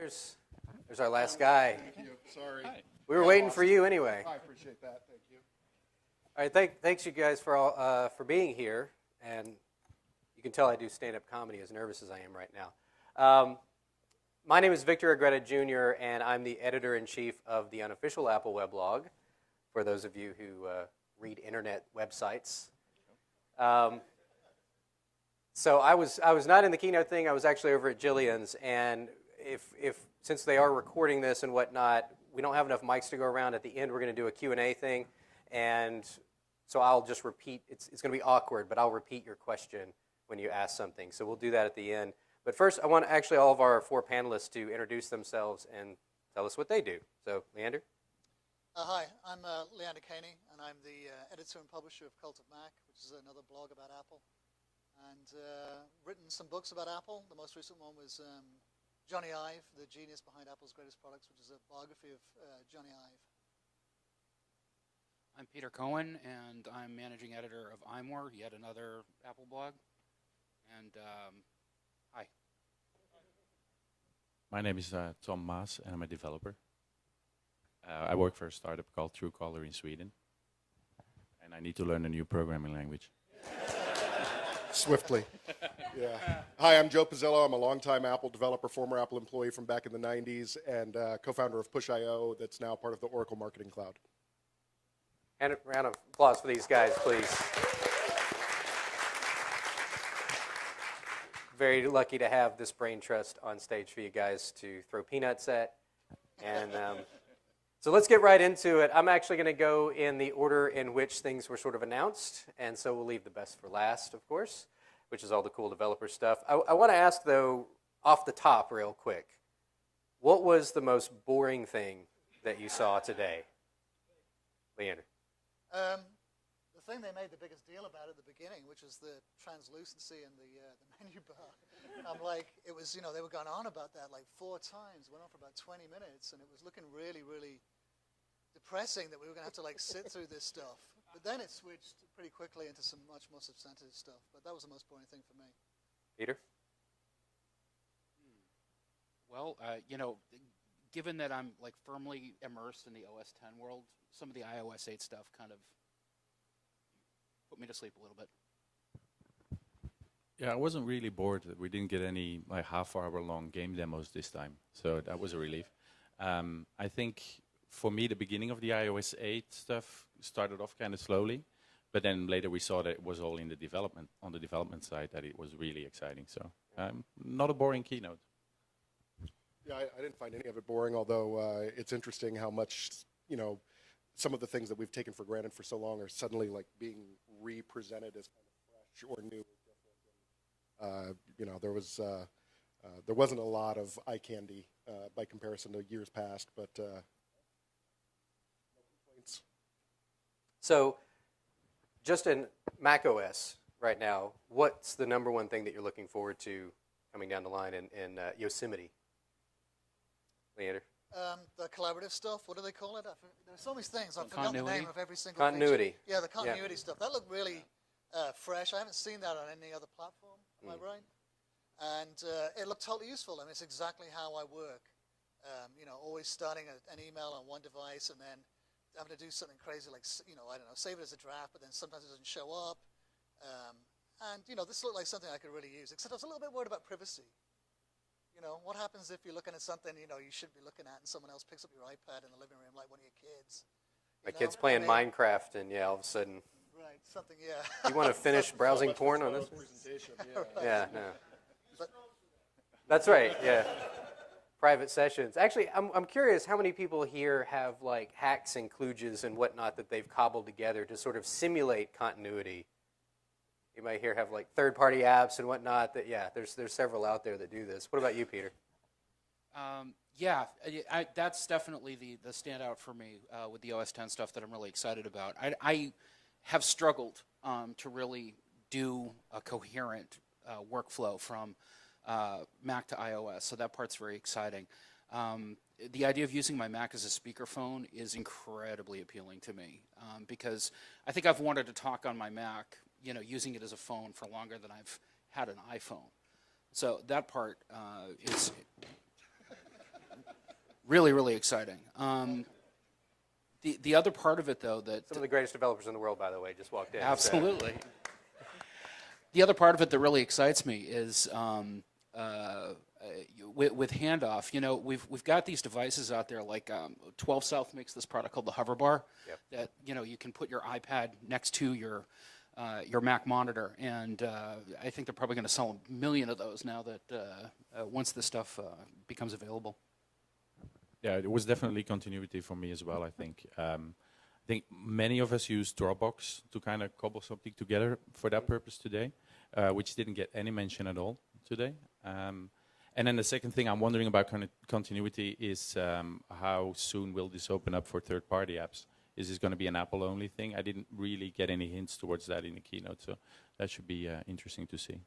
There's our last guy. Thank you. Sorry. Hi. We were waiting for you anyway. I appreciate that. Thank you. All right, thanks you guys for being here. And you can tell I do stand-up comedy as nervous as I am right now. My name is Victor Agreda Jr., and I'm the editor-in-chief of the unofficial Apple weblog, for those of you who read internet websites. So I was not in the Keynote thing. I was actually over at Jillian's, and since they are recording this and whatnot, we don't have enough mics to go around. At the end, we're going to do a Q&A thing, and so I'll just repeat. It's going to be awkward, but I'll repeat your question when you ask something. So we'll do that at the end. But first, I want actually all of our four panelists to introduce themselves and tell us what they do. So, Leander? Hi, I'm Leander Kahney, and I'm the editor and publisher of Cult of Mac, which is another blog about Apple, and written some books about Apple. The most recent one was Johnny Ive, the genius behind Apple's greatest products, which is a biography of Johnny Ive. I'm Peter Cohen, and I'm managing editor of iMore, yet another Apple blog. And hi. My name is Tom Maes, and I'm a developer. I work for a startup called Truecaller in Sweden, and I need to learn a new programming language. Swiftly. Yeah. Hi, I'm Joe Pezzillo. I'm a longtime Apple developer, former Apple employee from back in the 90s, and co-founder of Push.io that's now part of the Oracle Marketing Cloud. And a round of applause for these guys, please. Very lucky to have this brain trust on stage for you guys to throw peanuts at. And so let's get right into it. I'm actually going to go in the order in which things were sort of announced, and so we'll leave the best for last, of course, which is all the cool developer stuff. I want to ask, though, off the top real quick, what was the most boring thing that you saw today? Leander. The thing they made the biggest deal about at the beginning, which is the translucency in the menu bar. I'm like, it was, they were going on about that like 4 times, went on for about 20 minutes, and it was looking really, really depressing that we were going to have to like sit through this stuff. But then it switched pretty quickly into some much more substantive stuff. But that was the most boring thing for me. Peter? Well, given that I'm like firmly immersed in the OS X world, some of the iOS 8 stuff kind of put me to sleep a little bit. Yeah, I wasn't really bored. We didn't get any like half-hour-long game demos this time, so that was a relief. I think for me, the beginning of the iOS 8 stuff started off kind of slowly, but then later we saw that it was all in the development, on the development side, that it was really exciting. So not a boring keynote. Yeah, I didn't find any of it boring, although it's interesting how much, some of the things that we've taken for granted for so long are suddenly like being re-presented as kind of fresh or new or different. There wasn't a lot of eye candy by comparison to years past, but no complaints. So just in macOS right now, what's the number one thing that you're looking forward to coming down the line in Yosemite? Leander? The collaborative stuff, what do they call it? There's so many things. I've forgotten the name of every single Continuity. feature. Yeah, the continuity stuff. That looked really fresh. I haven't seen that on any other platform, am I right? And it looked totally useful. I mean, it's exactly how I work. Always starting an email on one device and then having to do something crazy like, save it as a draft, but then sometimes it doesn't show up. This looked like something I could really use, except I was a little bit worried about privacy. What happens if you're looking at something, you should be looking at and someone else picks up your iPad in the living room like one of your kids? My kid's playing Minecraft and, all of a sudden. Right, something, yeah. You want to finish browsing porn on this? Presentation, Right. Yeah, no. That's right, yeah. Private sessions. Actually, I'm curious how many people here have like hacks and kludges and whatnot that they've cobbled together to sort of simulate continuity. You might here have like third-party apps and whatnot. There's several out there that do this. What about you, Peter? That's definitely the standout for me with the OS X stuff that I'm really excited about. I have struggled to really do a coherent workflow from Mac to iOS, so that part's very exciting. The idea of using my Mac as a speakerphone is incredibly appealing to me because I think I've wanted to talk on my Mac, using it as a phone for longer than I've had an iPhone. So that part is Really, really exciting. The other part of it, though, that Some of the greatest developers in the world, by the way, just walked in. so- absolutely. The other part of it that really excites me is with handoff. You know, we've got these devices out there like 12 South makes this product called the Hover Bar. Yep. That you can put your iPad next to your Mac monitor, and I think they're probably going to sell 1 million of those now that once this stuff becomes available. Yeah, it was definitely continuity for me as well, I think. I think many of us use Dropbox to kind of cobble something together for that purpose today, which didn't get any mention at all today. And then the second thing I'm wondering about continuity is how soon will this open up for third-party apps? Is this going to be an Apple-only thing? I didn't really get any hints towards that in the keynote, so that should be interesting to see.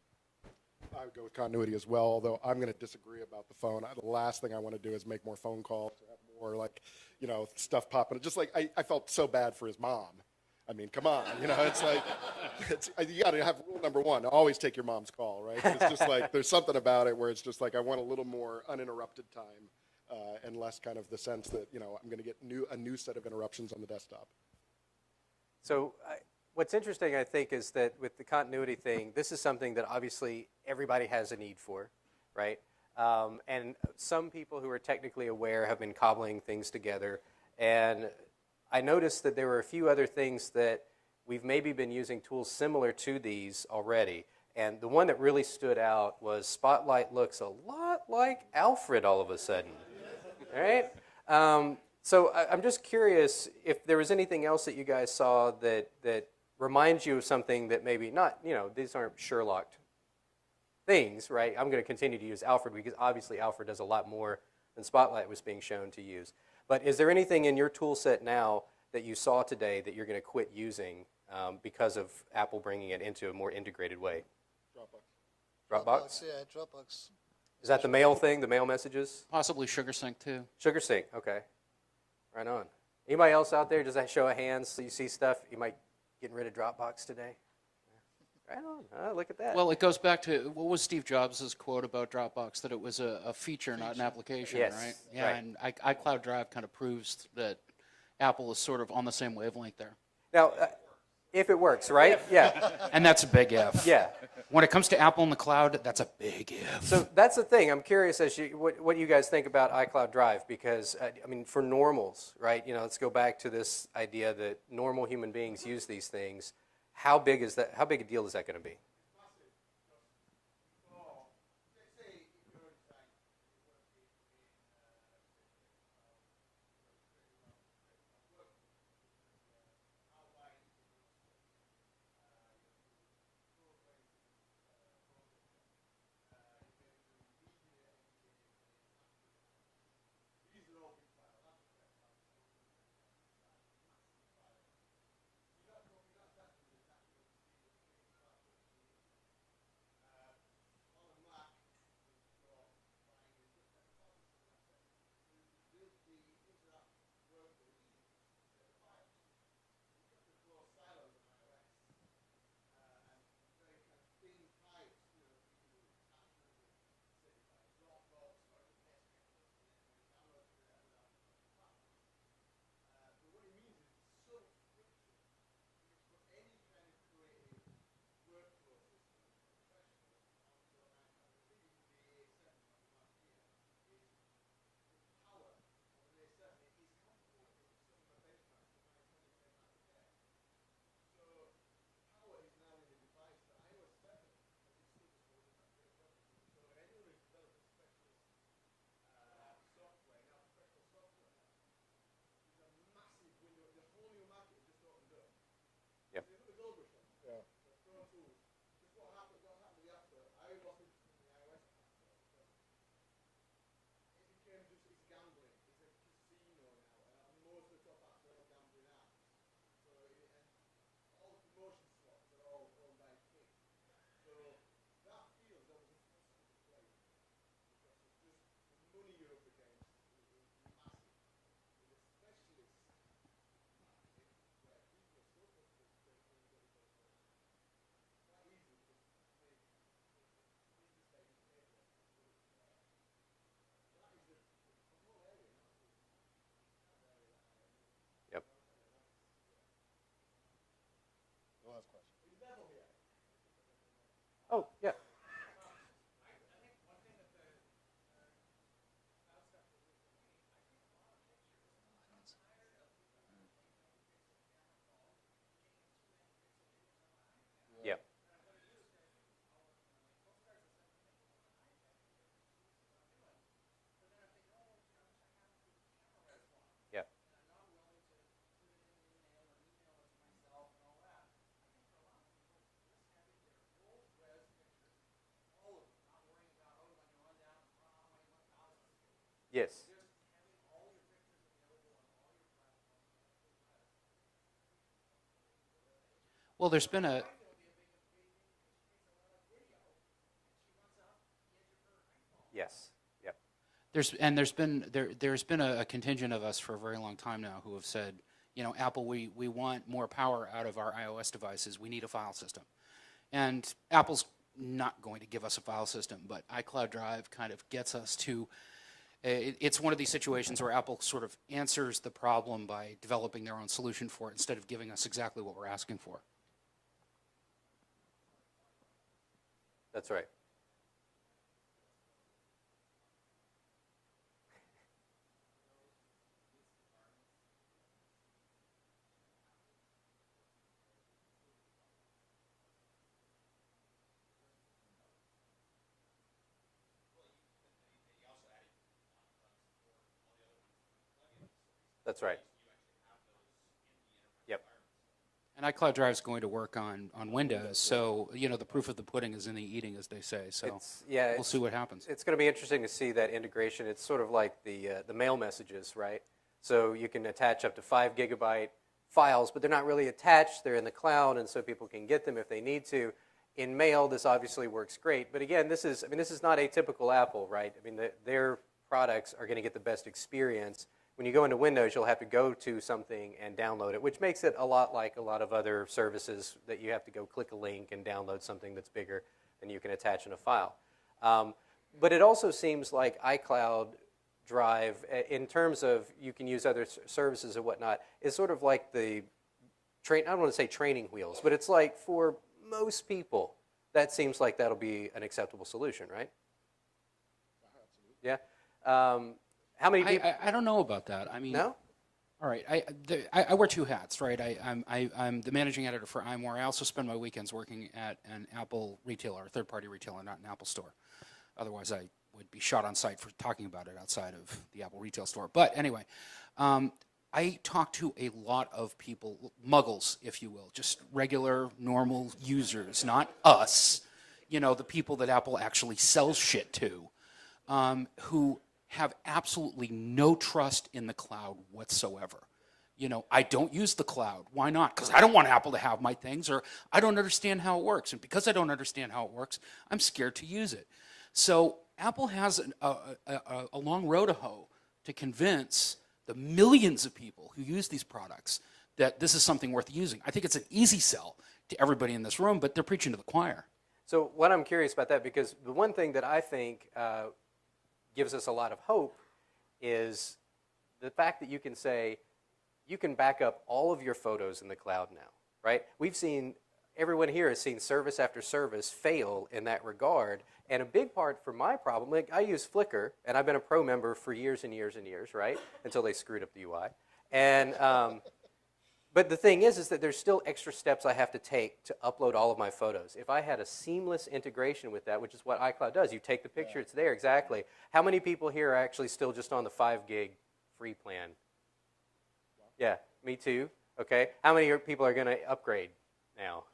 I would go with continuity as well, although I'm going to disagree about the phone. The last thing I want to do is make more phone calls or have more, like, stuff popping. Just like I felt so bad for his mom. I mean, come on, it's like, you got to have rule number one, always take your mom's call, right? It's just like, there's something about it where it's just like, I want a little more uninterrupted time and less kind of the sense that, I'm going to get a new set of interruptions on the desktop. So what's interesting, I think, is that with the continuity thing, this is something that obviously everybody has a need for, right? And some people who are technically aware have been cobbling things together. And I noticed that there were a few other things that we've maybe been using tools similar to these already. And the one that really stood out was Spotlight looks a lot like Alfred all of a sudden, all right? So I'm just curious if there was anything else that you guys saw that reminds you of something that maybe not, these aren't Sherlock things, right? I'm going to continue to use Alfred because obviously Alfred does a lot more than Spotlight was being shown to use. But is there anything in your tool set now that you saw today that you're going to quit using because of Apple bringing it into a more integrated way? Dropbox? Yeah, Dropbox. Is that the mail thing, the mail messages? Possibly SugarSync too. SugarSync, okay. Right on. Anybody else out there, does that show of hands so you see stuff? You might getting rid of Dropbox today? Right on. Oh, look at that. Well, it goes back to, what was Steve Jobs' quote about Dropbox, that it was a feature, not an application, Yes, right? Yeah, right. and iCloud Drive kind of proves that Apple is sort of on the same wavelength there. Now, if it works, right? Yeah. And that's a big if. Yeah. When it comes to Apple in the cloud, that's a big if. So that's the thing. I'm curious what you guys think about iCloud Drive because, for normals, right? Let's go back to this idea that normal human beings use these things. How big is that? How big a deal is that going to be? Oh, yeah. Yeah. Yeah. Yes. Well, there's been a Yes. Yep. there's been a contingent of us for a very long time now who have said, you know, Apple, we want more power out of our iOS devices. We need a file system, and Apple's not going to give us a file system, but iCloud Drive kind of gets us to. It's one of these situations where Apple sort of answers the problem by developing their own solution for it instead of giving us exactly what we're asking for. That's right. That's right. Yep. And iCloud Drive is going to work on Windows, so you know the proof of the pudding is in the eating, as they say. So we'll see what happens. It's going to be interesting to see that integration. It's sort of like the mail messages, right? So you can attach up to 5 gigabyte files, but they're not really attached. They're in the cloud, and so people can get them if they need to. In mail, this obviously works great, but again, this is not atypical Apple, right? I mean, their products are going to get the best experience. When you go into Windows, you'll have to go to something and download it, which makes it a lot like a lot of other services that you have to go click a link and download something that's bigger than you can attach in a file. But it also seems like iCloud Drive, in terms of you can use other services and whatnot, is sort of like the, I don't want to say training wheels, but it's like for most people, that seems like that'll be an acceptable solution, right? Yeah. How many people? I don't know about that. I mean, no? All right. I wear 2 hats, right? I'm the managing editor for iMore. I also spend my weekends working at an Apple retailer, a third-party retailer, not an Apple store. Otherwise, I would be shot on sight for talking about it outside of the Apple retail store. But anyway, I talk to a lot of people, muggles, if you will, just regular, normal users, not us, you know, the people that Apple actually sells shit to, who have absolutely no trust in the cloud whatsoever. You know, I don't use the cloud. Why not? Because I don't want Apple to have my things, or I don't understand how it works. And because I don't understand how it works, I'm scared to use it. So Apple has a long road to hoe to convince the millions of people who use these products that this is something worth using. I think it's an easy sell to everybody in this room, but they're preaching to the choir. So what I'm curious about that, because the one thing that I think gives us a lot of hope is the fact that you can say, you can back up all of your photos in the cloud now, right? Everyone here has seen service after service fail in that regard. And a big part for my problem, like I use Flickr, and I've been a pro member for years and years and years, right? Until they screwed up the UI. And, but the thing is that there's still extra steps I have to take to upload all of my photos. If I had a seamless integration with that, which is what iCloud does, you take the picture, it's there, exactly. How many people here are actually still just on the 5 gig free plan? Yeah, me too. Okay. How many people are going to upgrade now?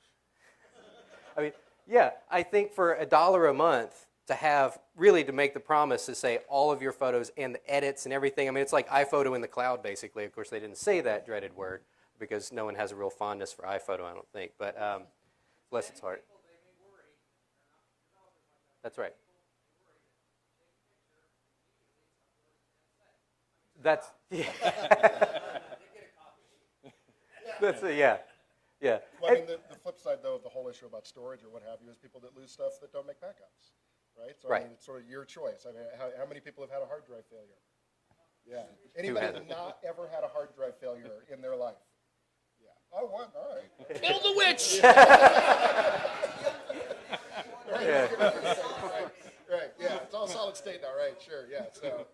I mean, yeah, I think for $1 a month to make the promise to say all of your photos and the edits and everything. I mean, it's like iPhoto in the cloud, basically. Of course, they didn't say that dreaded word because no one has a real fondness for iPhoto, I don't think. But bless its heart. That's right. That's, yeah. Yeah. Well, I mean, the flip side, though, of the whole issue about storage or what have you is people that lose stuff that don't make backups, right? So, I mean, it's sort of your choice. I mean, how many people have had a hard drive failure? Yeah. Anybody not ever had a hard drive failure in their life? Yeah. I won, all right. Kill the witch! Yeah. Right, yeah, it's all solid state now, right, sure, yeah, so.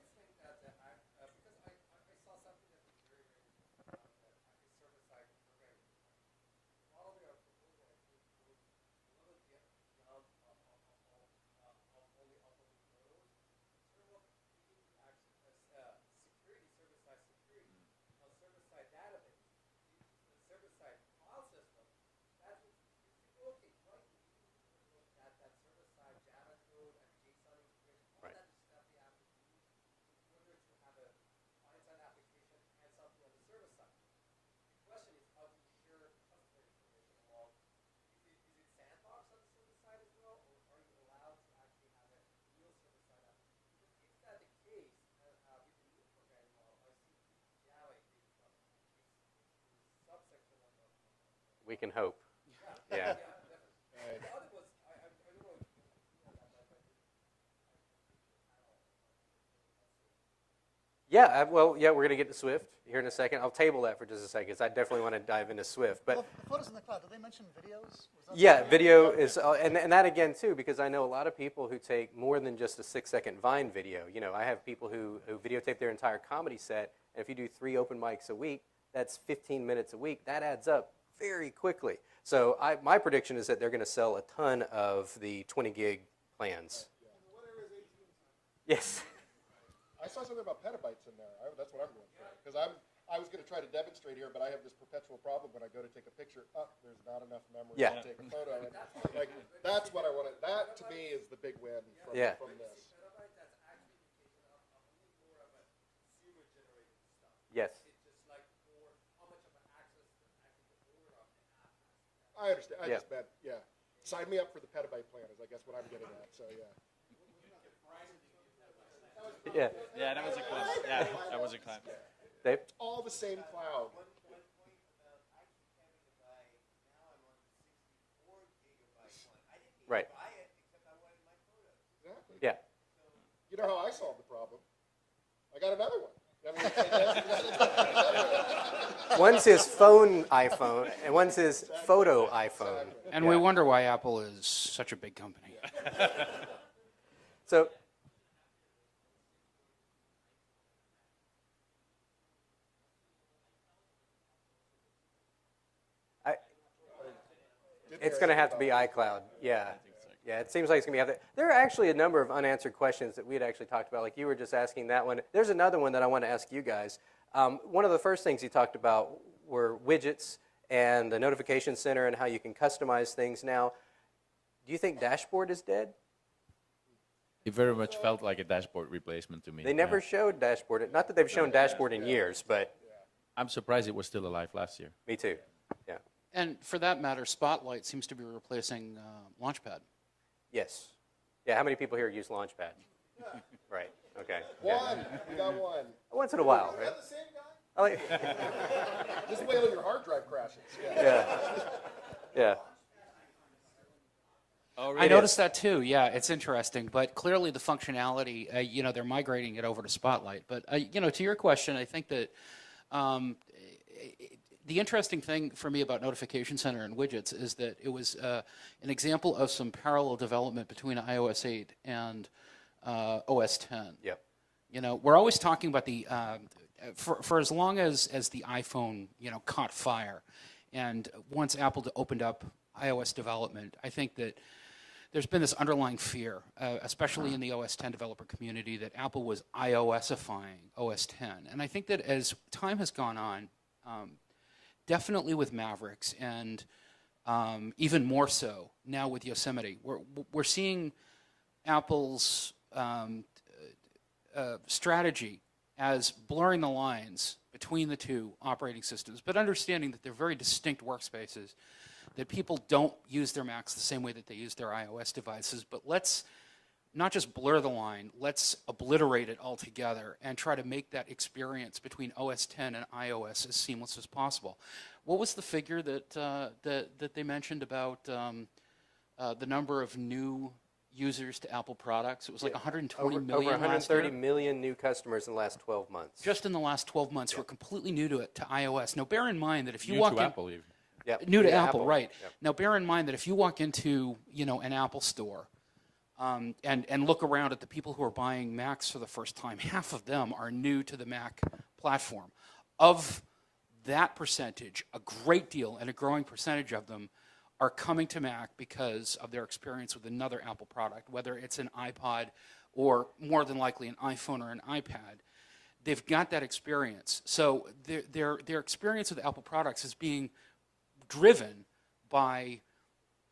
We can hope. Yeah. Yeah, well, yeah, we're going to get to Swift here in a second. I'll table that for just a second because I definitely want to dive into Swift. But Well, photos in the cloud, did they mention videos? Was that yeah, video is, and that again too, because I know a lot of people who take more than just a 6-second Vine video. You know, I have people who videotape their entire comedy set, and if you do 3 open mics a week, that's 15 minutes a week. That adds up very quickly. So my prediction is that they're going to sell a ton of the 20 gig plans. Yes. I saw something about petabytes in there. That's what I'm going for. Because I was going to try to demonstrate here, but I have this perpetual problem when I go to take a picture. There's not enough memory to take a photo. And like, that's what I wanted. That, to me, is the big win from this. Yes. I understand. I just meant, sign me up for the petabyte plan is, I guess, what I'm getting at. So, yeah. Yeah. Yeah, that was a clap. Yeah, that was a clap. Dave? It's all the same cloud. Right. Exactly. Yeah. You know how I solved the problem? I got another one. I mean, One's his phone iPhone, and one's his photo iPhone. And we wonder why Apple is such a big company. So, it's going to have to be iCloud. Yeah. Yeah, it seems like it's going to be out there. There are actually a number of unanswered questions that we had actually talked about, like you were just asking that one. There's another one that I want to ask you guys. One of the first things you talked about were widgets and the notification center and how you can customize things now. Do you think dashboard is dead? It very much felt like a dashboard replacement to me. They never showed dashboard. Not that they've shown dashboard in years, but I'm surprised it was still alive last year. me too. Yeah. And for that matter, Spotlight seems to be replacing Launchpad. Yes. Yeah, how many people here use Launchpad? Right. Okay. one. We got one. Once in a while, Is right? that the same guy? I like, Just wait till your hard drive crashes. Yeah. yeah. Yeah. Oh, I noticed that too. Yeah, it's interesting. But clearly, the functionality, they're migrating it over to Spotlight. But to your question, I think that the interesting thing for me about Notification Center and widgets is that it was an example of some parallel development between iOS 8 and OS 10. Yep. We're always talking about the for as long as the iPhone caught fire, and once Apple opened up iOS development, I think that there's been this underlying fear, especially in the OS 10 developer community, that Apple was iOSifying OS 10. And I think that as time has gone on, definitely with Mavericks and even more so now with Yosemite, we're seeing Apple's strategy as blurring the lines between the two operating systems, but understanding that they're very distinct workspaces, that people don't use their Macs the same way that they use their iOS devices, but let's not just blur the line, let's obliterate it altogether and try to make that experience between OS 10 and iOS as seamless as possible. What was the figure that they mentioned about the number of new users to Apple products? It was like 120 million Over 130 last year. million new customers in the last 12 months. Just in the last 12 months who are completely new to iOS. Now, bear in mind that if you New walk to in... Apple even. Yep. New to Yeah, Apple, right. Yep. Now, bear in mind that if you walk into, an Apple store, and look around at the people who are buying Macs for the first time, half of them are new to the Mac platform. Of that percentage, a great deal and a growing percentage of them are coming to Mac because of their experience with another Apple product, whether it's an iPod or more than likely an iPhone or an iPad. They've got that experience. So their experience with Apple products is being driven by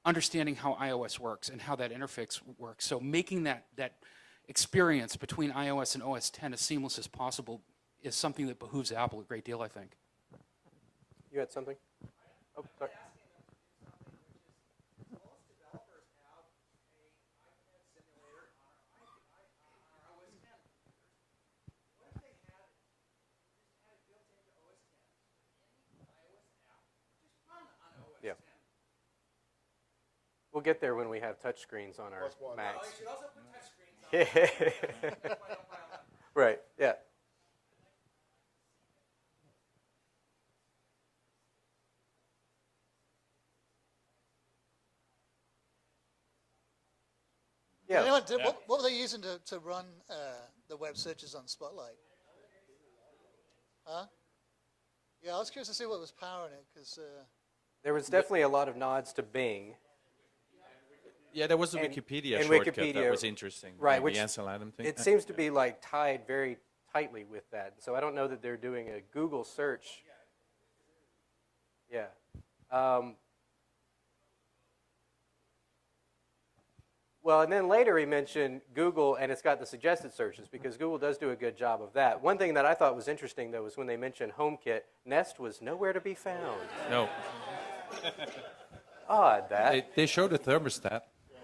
understanding how iOS works and how that interface works. So making that experience between iOS and OS X as seamless as possible is something that behooves Apple a great deal, I think. You had something? Oh, sorry. Yeah. We'll get there when we have touchscreens on our Macs. You should also put touchscreens on. Right, yeah. Yeah. Anyone, what were they using to run the web searches on Spotlight? Huh? Yeah, I was curious to see what was powering it, because... There was definitely a lot of nods to Bing. Yeah, there was a And- Wikipedia and shortcut Wikipedia, that was interesting. right, the which Ansel Adam thing. It seems to be like tied very tightly with that. So I don't know that they're doing a Google search. Yeah. Well, and then later he mentioned Google, and it's got the suggested searches, because Google does do a good job of that. One thing that I thought was interesting, though, was when they mentioned HomeKit, Nest was nowhere to be found. No, Odd, that. they showed a thermostat.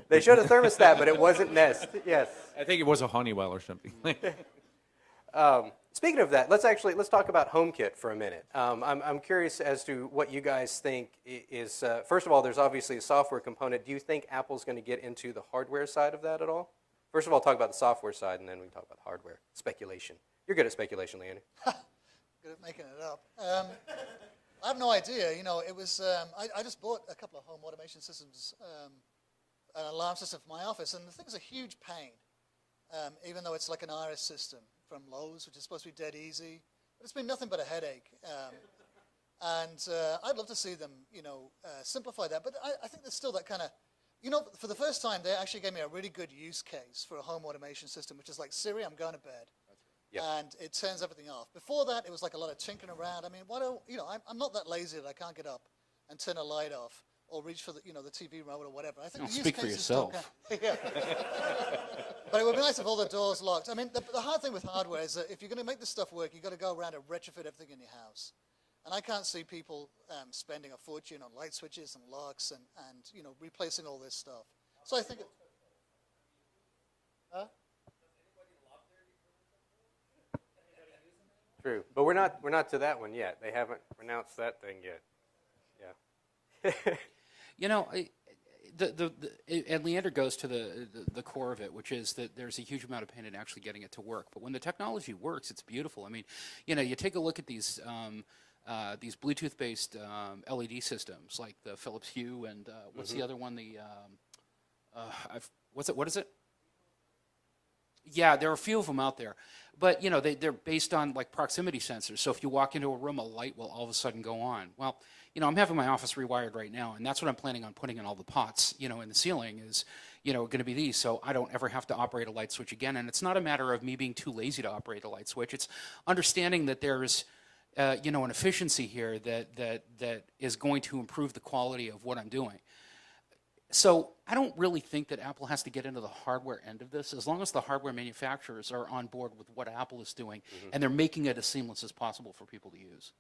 They showed a thermostat, but it wasn't Nest. Yes. I think it was a Honeywell or something. Speaking of that, let's talk about HomeKit for a minute. I'm curious as to what you guys think is, first of all, there's obviously a software component. Do you think Apple's going to get into the hardware side of that at all? First of all, talk about the software side, and then we can talk about the hardware. Speculation. You're good at speculation, Leander. Good at making it up. I have no idea. You know, it was, I just bought a couple of home automation systems, an alarm system for my office, and the thing's a huge pain, even though it's like an Iris system from Lowe's, which is supposed to be dead easy. But it's been nothing but a headache. And I'd love to see them, simplify that. But I think there's still that kind of, for the first time, they actually gave me a really good use case for a home automation system, which is like, Siri, I'm going to bed. Yep. And it turns everything off. Before that, it was like a lot of tinkering around. I mean, I'm not that lazy that I can't get up and turn a light off or reach for the TV remote or whatever. I think the use speak case for is still yourself. yeah. But it would be nice if all the doors locked. I mean, the hard thing with hardware is that if you're going to make this stuff work, you've got to go around and retrofit everything in your house. And I can't see people spending a fortune on light switches and locks and replacing all this stuff. So I think True, but we're not to that one yet. They haven't announced that thing yet. Yeah. And Leander goes to the core of it, which is that there's a huge amount of pain in actually getting it to work. But when the technology works, it's beautiful. I mean, you take a look at these Bluetooth-based LED systems like the Philips Hue and what's the other one? What is it? Yeah, there are a few of them out there, but they're based on like proximity sensors. So if you walk into a room, a light will all of a sudden go on. Well, I'm having my office rewired right now, and that's what I'm planning on putting in all the pots, in the ceiling is, going to be these, so I don't ever have to operate a light switch again. And it's not a matter of me being too lazy to operate a light switch. It's understanding that there's, an efficiency here that is going to improve the quality of what I'm doing. So I don't really think that Apple has to get into the hardware end of this, as long as the hardware manufacturers are on board with what Apple is doing, and they're making it as seamless as possible for people to use.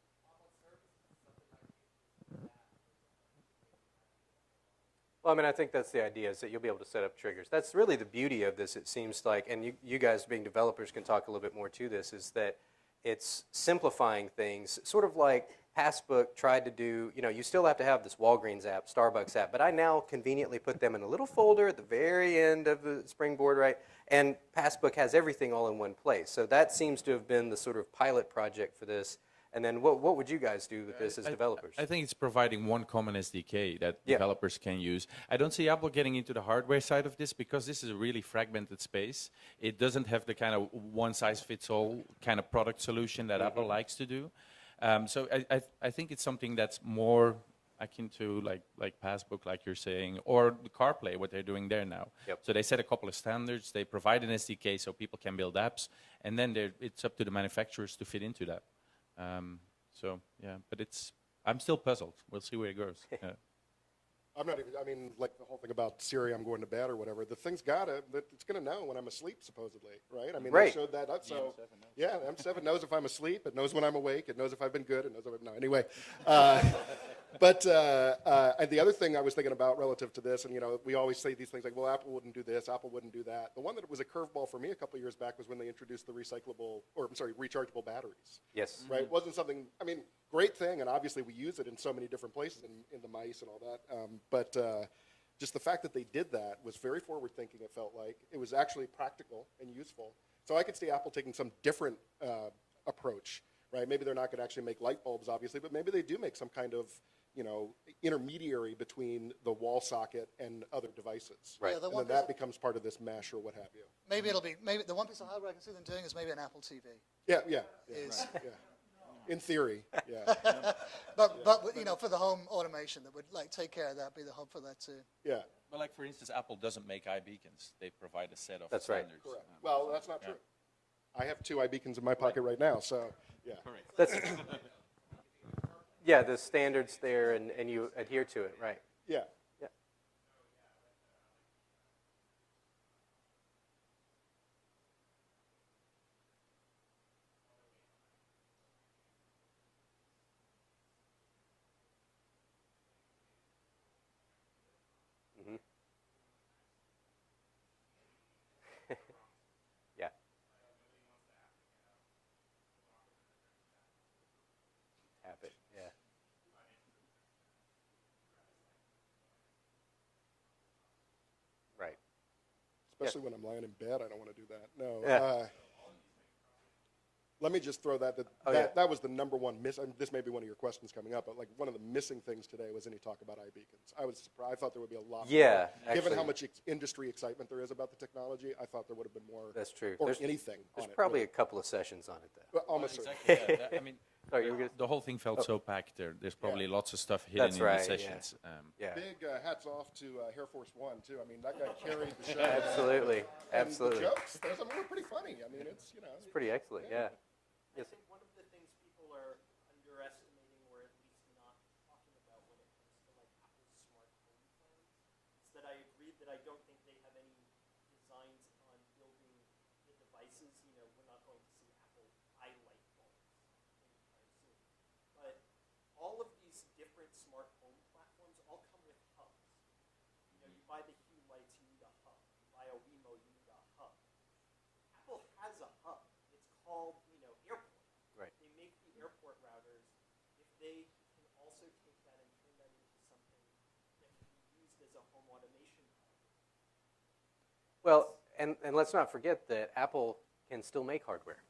Well, I mean, I think that's the idea, is that you'll be able to set up triggers. That's really the beauty of this, it seems like, and you guys being developers can talk a little bit more to this, is that it's simplifying things, sort of like Passbook tried to do. You still have to have this Walgreens app, Starbucks app, but I now conveniently put them in a little folder at the very end of the Springboard, right? And Passbook has everything all in one place. So that seems to have been the sort of pilot project for this. And then what would you guys do with this as developers? I think it's providing one common SDK that Yeah. developers can use. I don't see Apple getting into the hardware side of this because this is a really fragmented space. It doesn't have the kind of one-size-fits-all kind of product solution that Apple likes to do. So I think it's something that's more akin to like Passbook, like you're saying, or the CarPlay, what they're doing there now. Yep. So they set a couple of standards. They provide an SDK so people can build apps, and then it's up to the manufacturers to fit into that. So yeah, but I'm still puzzled. We'll see where it goes. Yeah. I'm not even, I mean, like the whole thing about Siri, I'm going to bed or whatever, the thing's it's going to know when I'm asleep, supposedly, right? I mean, Right. they showed that up, so, yeah, M7 knows if I'm asleep, it knows when I'm awake, it knows if I've been good, it knows if I'm, no, anyway. But the other thing I was thinking about relative to this, and, you know, we always say these things like, well, Apple wouldn't do this, Apple wouldn't do that. The one that was a curveball for me a couple of years back was when they introduced the rechargeable batteries. Yes. Right? It wasn't something, I mean, great thing, and obviously we use it in so many different places in the Maes and all that. But just the fact that they did that was very forward-thinking, it felt like. It was actually practical and useful. So I could see Apple taking some different approach, right? Maybe they're not going to actually make light bulbs, obviously, but maybe they do make some kind of, you know, intermediary between the wall socket and other devices. Right. Yeah, the And one then that piece- becomes part of this mesh or what have you. maybe the one piece of hardware I can see them doing is maybe an Apple TV. Yeah, Is- right, yeah. In theory, yeah. But you know, for the home automation that would like take care of that, be the hub for that too. Yeah, But like for instance, Apple doesn't make iBeacons. They provide a set of That's right. standards. correct. Well, that's not true. I have 2 iBeacons in my pocket right now, so, yeah. Correct. That's, yeah, the standards there, and you adhere to it, right? Yeah. Yeah. Mhm. Yeah. Tap it, yeah. Right. Especially when I'm lying in bed, I don't want to do that. No. Yeah. Let me just throw that. Oh, yeah. That was the number one miss. This may be one of your questions coming up, but like one of the missing things today was any talk about iBeacons. I was surprised. I thought there would be a lot. Yeah, more. Given actually. how much industry excitement there is about the technology, I thought there would have been more. That's true. Or There's- anything. There's on it, probably really. a couple of sessions on it, though. Well, almost certainly. Exactly. Yeah. I mean, Sorry, you were gonna- the whole thing felt so packed there. There's probably lots of stuff hidden That's in right, these yeah. sessions. Yeah, Big hats off to Air Force One too. I mean, that guy carried the show. absolutely, And absolutely. The jokes, some of them are pretty funny. I mean, it's, you know. It's pretty excellent, yeah. Yes. I think one of the things people are underestimating or at least not talking about when it comes to like Apple's smart home plans is that I agree that I don't think they have any designs on building the devices. You know, we're not going to see Apple iLight bulbs anytime soon. But all of these different smart home platforms all come with hubs. You know, you buy the Hue lights, you need a hub. You buy a Wemo, you need a hub. Apple has a hub. It's called, you know, Airport. Right. They make the airport routers. If they can also take that and turn that into something that can be used as a home automation hub. Well, and let's not forget that Apple can still make hardware.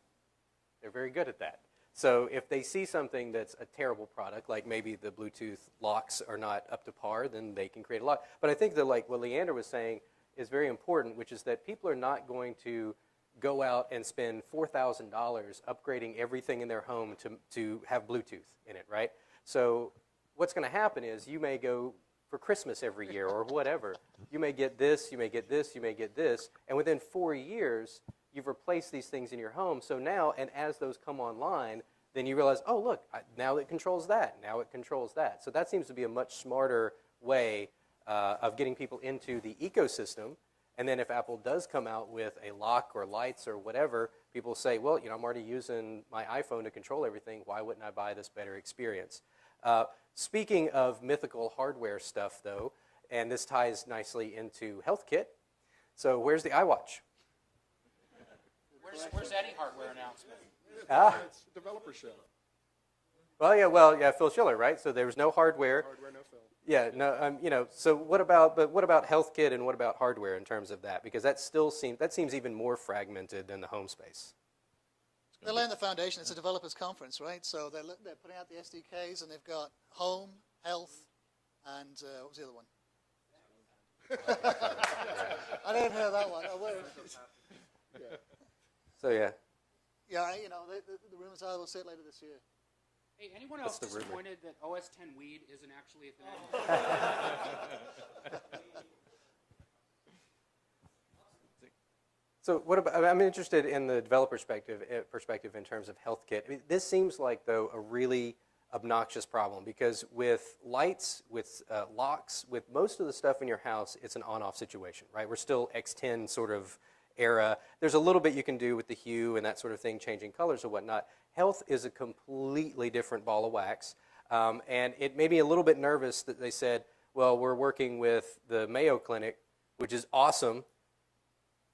They're very good at that. So if they see something that's a terrible product, like maybe the Bluetooth locks are not up to par, then they can create a lock. But I think that like what Leander was saying is very important, which is that people are not going to go out and spend $4,000 upgrading everything in their home to have Bluetooth in it, right? So what's going to happen is you may go for Christmas every year or whatever. You may get this, you may get this, you may get this, and within 4 years, you've replaced these things in your home. So now, and as those come online, then you realize, oh, look, now it controls that. Now it controls that. So that seems to be a much smarter way of getting people into the ecosystem. And then if Apple does come out with a lock or lights or whatever, people say, well, you know, I'm already using my iPhone to control everything. Why wouldn't I buy this better experience? Speaking of mythical hardware stuff, though, and this ties nicely into HealthKit. So where's the iWatch? Where's any hardware announcement? It's a developer show. Well, yeah, Phil Schiller, right? So there was no hardware. Hardware, no film. Yeah, no, you know. So what about HealthKit and what about hardware in terms of that? Because that seems even more fragmented than the home space. It's They're laying the foundation. It's a developers conference, right? So they're putting out the SDKs, and they've got home, health, and what was the other one? I didn't hear that one. So yeah. Yeah, you know, the rumors are we'll see it later this year. Hey, anyone That's else the rumor. disappointed that OS 10 weed isn't actually a thing? So what about, I'm interested in the developer perspective in terms of HealthKit. I mean, this seems like, though, a really obnoxious problem because with lights, with locks, with most of the stuff in your house, it's an on-off situation, right? We're still X10 sort of era. There's a little bit you can do with the hue and that sort of thing, changing colors or whatnot. Health is a completely different ball of wax. And it made me a little bit nervous that they said, well, we're working with the Mayo Clinic, which is awesome,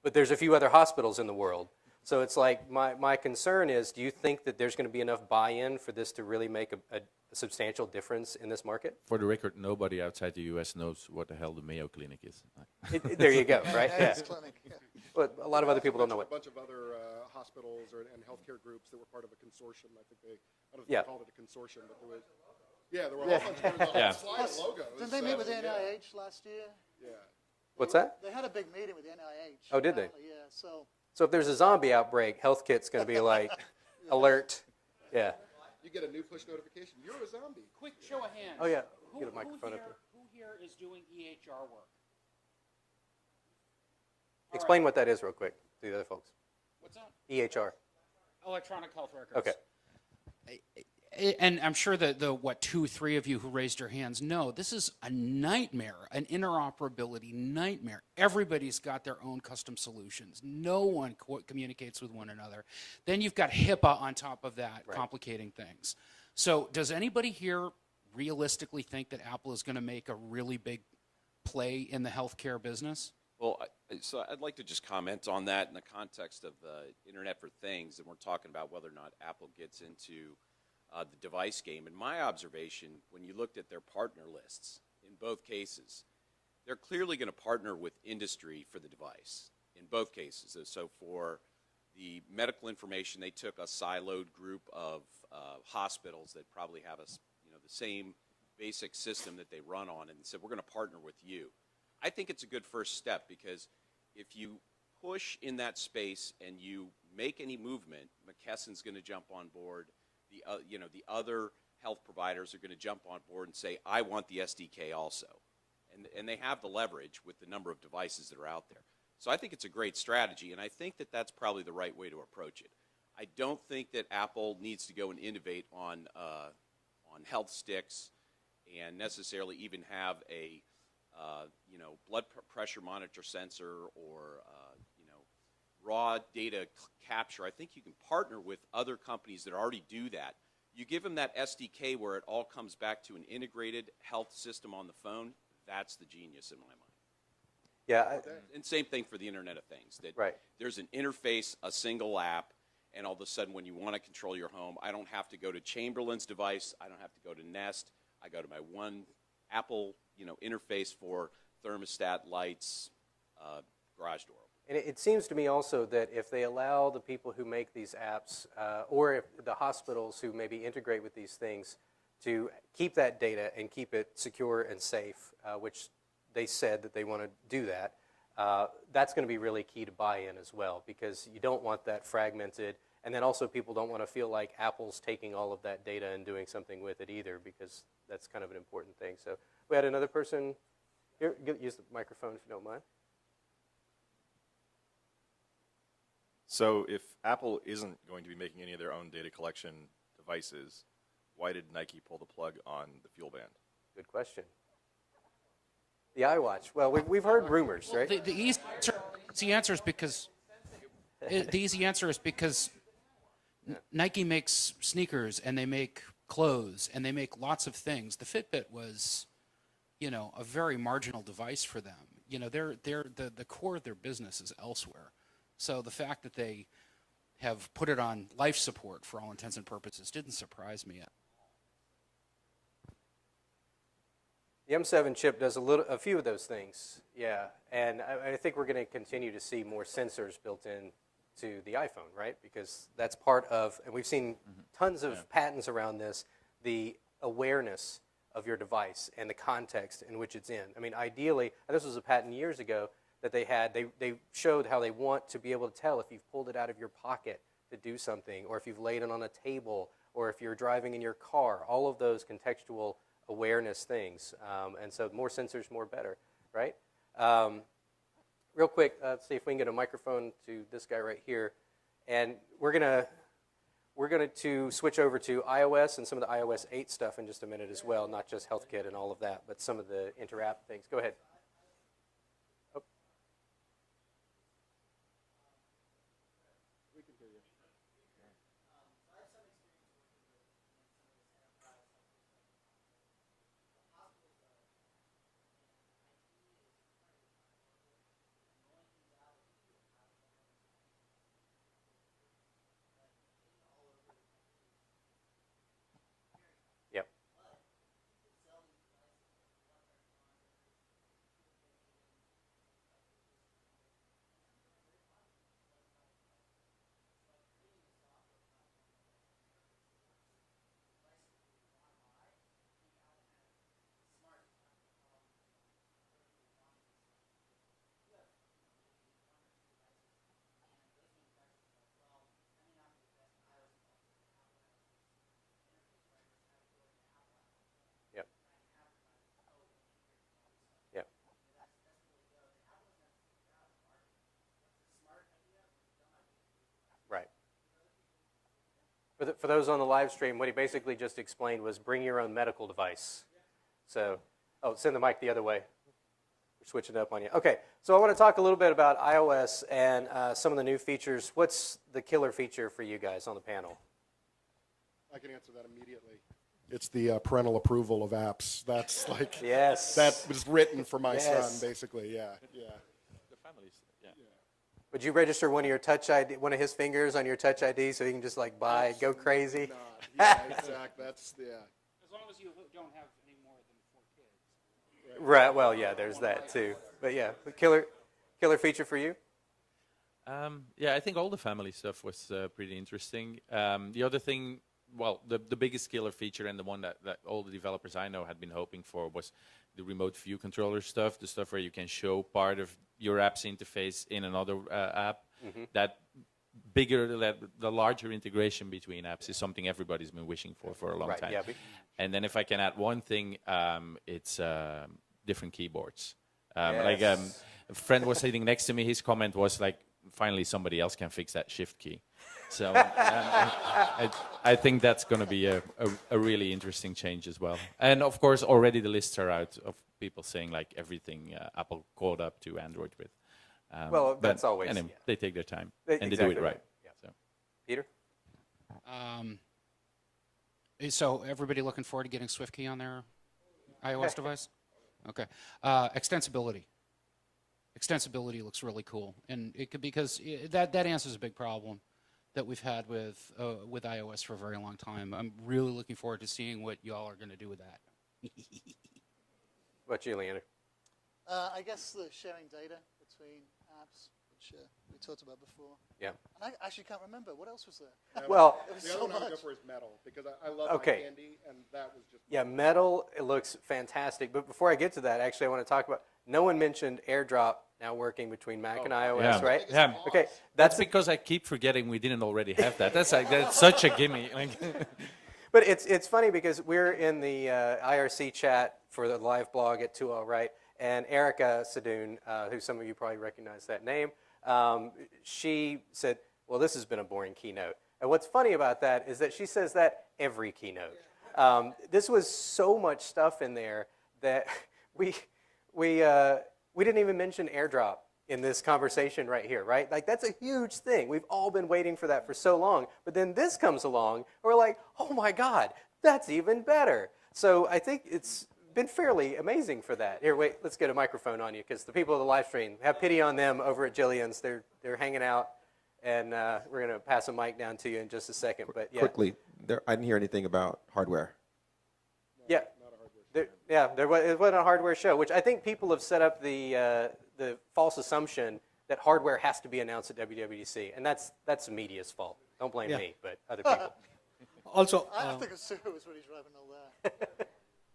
but there's a few other hospitals in the world. So it's like, my concern is, do you think that there's going to be enough buy-in for this to really make a substantial difference in this market? For the record, nobody outside the U.S. knows what the hell the Mayo Clinic is. There you go, right? Yeah. Maes Clinic, yeah. But a lot of other people don't know A what. bunch of other hospitals and healthcare groups that were part of a consortium. I think I don't know if Yeah. they called it a consortium, but there was, there were a whole bunch of there was a Yeah. whole slide of logos. Didn't they meet with the NIH last year? Yeah. What's that? They had a big meeting with the NIH. Oh, did they? apparently, Yeah, so So if there's a zombie outbreak, HealthKit's going to be like, alert. Yeah. You get a new push notification. You're a zombie. Quick show of hands. Oh, yeah. Who, Get a microphone who up here, there. Who here is doing EHR work? Explain what that is real quick to the other folks. What's that? EHR. Electronic health records. Okay. And I'm sure that the 2, 3 of you who raised your hands know this is a nightmare, an interoperability nightmare. Everybody's got their own custom solutions. No one communicates with one another. Then you've got HIPAA on top of that, Right. complicating things. So does anybody here realistically think that Apple is going to make a really big play in the healthcare business? Well, so I'd like to just comment on that in the context of the Internet for Things, and we're talking about whether or not Apple gets into the device game. In my observation, when you looked at their partner lists, in both cases, they're clearly going to partner with industry for the device, in both cases. So for the medical information, they took a siloed group of hospitals that probably have the same basic system that they run on, and said, we're going to partner with you. I think it's a good first step, because if you push in that space and you make any movement, McKesson's going to jump on board. The other health providers are going to jump on board and say, I want the SDK also. And they have the leverage with the number of devices that are out there. So I think it's a great strategy, and I think that that's probably the right way to approach it. I don't think that Apple needs to go and innovate on health sticks and necessarily even have a blood pressure monitor sensor or raw data capture. I think you can partner with other companies that already do that. You give them that SDK where it all comes back to an integrated health system on the phone. That's the genius in my mind. Yeah. And same thing for the Internet of Things. That Right. There's an interface, a single app, and all of a sudden when you want to control your home, I don't have to go to Chamberlain's device. I don't have to go to Nest. I go to my one Apple interface for thermostat, lights, garage door. And it seems to me also that if they allow the people who make these apps, or if the hospitals who maybe integrate with these things, to keep that data and keep it secure and safe, which they said that they want to do that, that's going to be really key to buy-in as well, because you don't want that fragmented, and then also people don't want to feel like Apple's taking all of that data and doing something with it either, because that's kind of an important thing. So we had another person here. Use the microphone if you don't mind. So if Apple isn't going to be making any of their own data collection devices, why did Nike pull the plug on the Fuel Band? Good question. The iWatch. Well, we've heard rumors, right? The easy answer is because Nike makes sneakers and they make clothes and they make lots of things. The Fitbit was, a very marginal device for them. The core of their business is elsewhere. So the fact that they have put it on life support for all intents and purposes didn't surprise me. The M7 chip does a few of those things, yeah. And I think we're going to continue to see more sensors built in to the iPhone, right? Because that's part of, and we've seen tons of patents around this, the awareness of your device and the context in which it's in. I mean, ideally, and this was a patent years ago that they had, they showed how they want to be able to tell if you've pulled it out of your pocket to do something, or if you've laid it on a table, or if you're driving in your car, all of those contextual awareness things. And so more sensors, more better, right? Real quick, let's see if we can get a microphone to this guy right here. And we're going to switch over to iOS and some of the iOS 8 stuff in just a minute as well, not just HealthKit and all of that, but some of the inter-app things. Go ahead. Oh. Yep. Yep. Yep. Right. For those on the live stream, what he basically just explained was bring your own medical device. So, send the mic the other way. We're switching up on you. Okay, so I want to talk a little bit about iOS and some of the new features. What's the killer feature for you guys on the panel? I can answer that immediately. It's the parental approval of apps. That's like, Yes. that was written for my Yes. son, basically. Yeah. The families, yeah. Would you register one of your Touch ID, one of his fingers on your Touch ID so he can just like buy, go crazy? Not. Yeah, exactly. That's As long as you don't have any more than 4 kids. Right. Well, yeah, there's that too. But yeah, the killer feature for you. Yeah, I think all the family stuff was pretty interesting. The other thing, well, the biggest killer feature and the one that all the developers I know had been hoping for was the remote view controller stuff, the stuff where you can show part of your app's interface in another app. That the larger integration between apps is something everybody's been wishing for a long time. Yeah. And then if I can add one thing, it's different keyboards. Yes. Like a friend was sitting next to me, his comment was like, finally somebody else can fix that shift key. So I think that's going to be a really interesting change as well. And of course, already the lists are out of people saying like everything Apple caught up to Android with. Well, that's always, anyway, yeah. they take their time and Exactly they do it right. Yeah. So. Peter? So everybody looking forward to getting SwiftKey on their iOS device? Okay. Extensibility. Extensibility looks really cool, and it could, because that answers a big problem that we've had with iOS for a very long time. I'm really looking forward to seeing what y'all are going to do with that. What you, Leander? I guess the sharing data between apps, which we talked about before. Yeah. And I actually can't remember. What else was there? Well, It was the so other one I would go much. for is metal, because I love Okay. my candy, and that was just yeah, Metal, it looks fantastic. But before I get to that, actually, I want to talk about, no one mentioned AirDrop now working between Mac and iOS, Yeah. right? Yeah. Okay, That's because I keep forgetting we didn't already have that. That's such a gimme. Like, But it's funny because we're in the IRC chat for the live blog at 2L, right? And Erica Sadoun, who some of you probably recognize that name, she said, well, this has been a boring keynote. And what's funny about that is that she says that every keynote. This was so much stuff in there that we didn't even mention AirDrop in this conversation right here, right? Like, that's a huge thing. We've all been waiting for that for so long. But then this comes along, and we're like, oh, my God, that's even better. So I think it's been fairly amazing for that. Here, wait, let's get a microphone on you, because the people of the live stream, have pity on them over at Jillian's. They're hanging out, and we're going to pass a mic down to you in just a second. But yeah. Quickly, I didn't hear anything about hardware. Yeah. It wasn't a hardware show, which I think people have set up the false assumption that hardware has to be announced at WWDC, and that's the media's fault. Don't blame me, but other people. Also, I think it's Sue was really driving all that.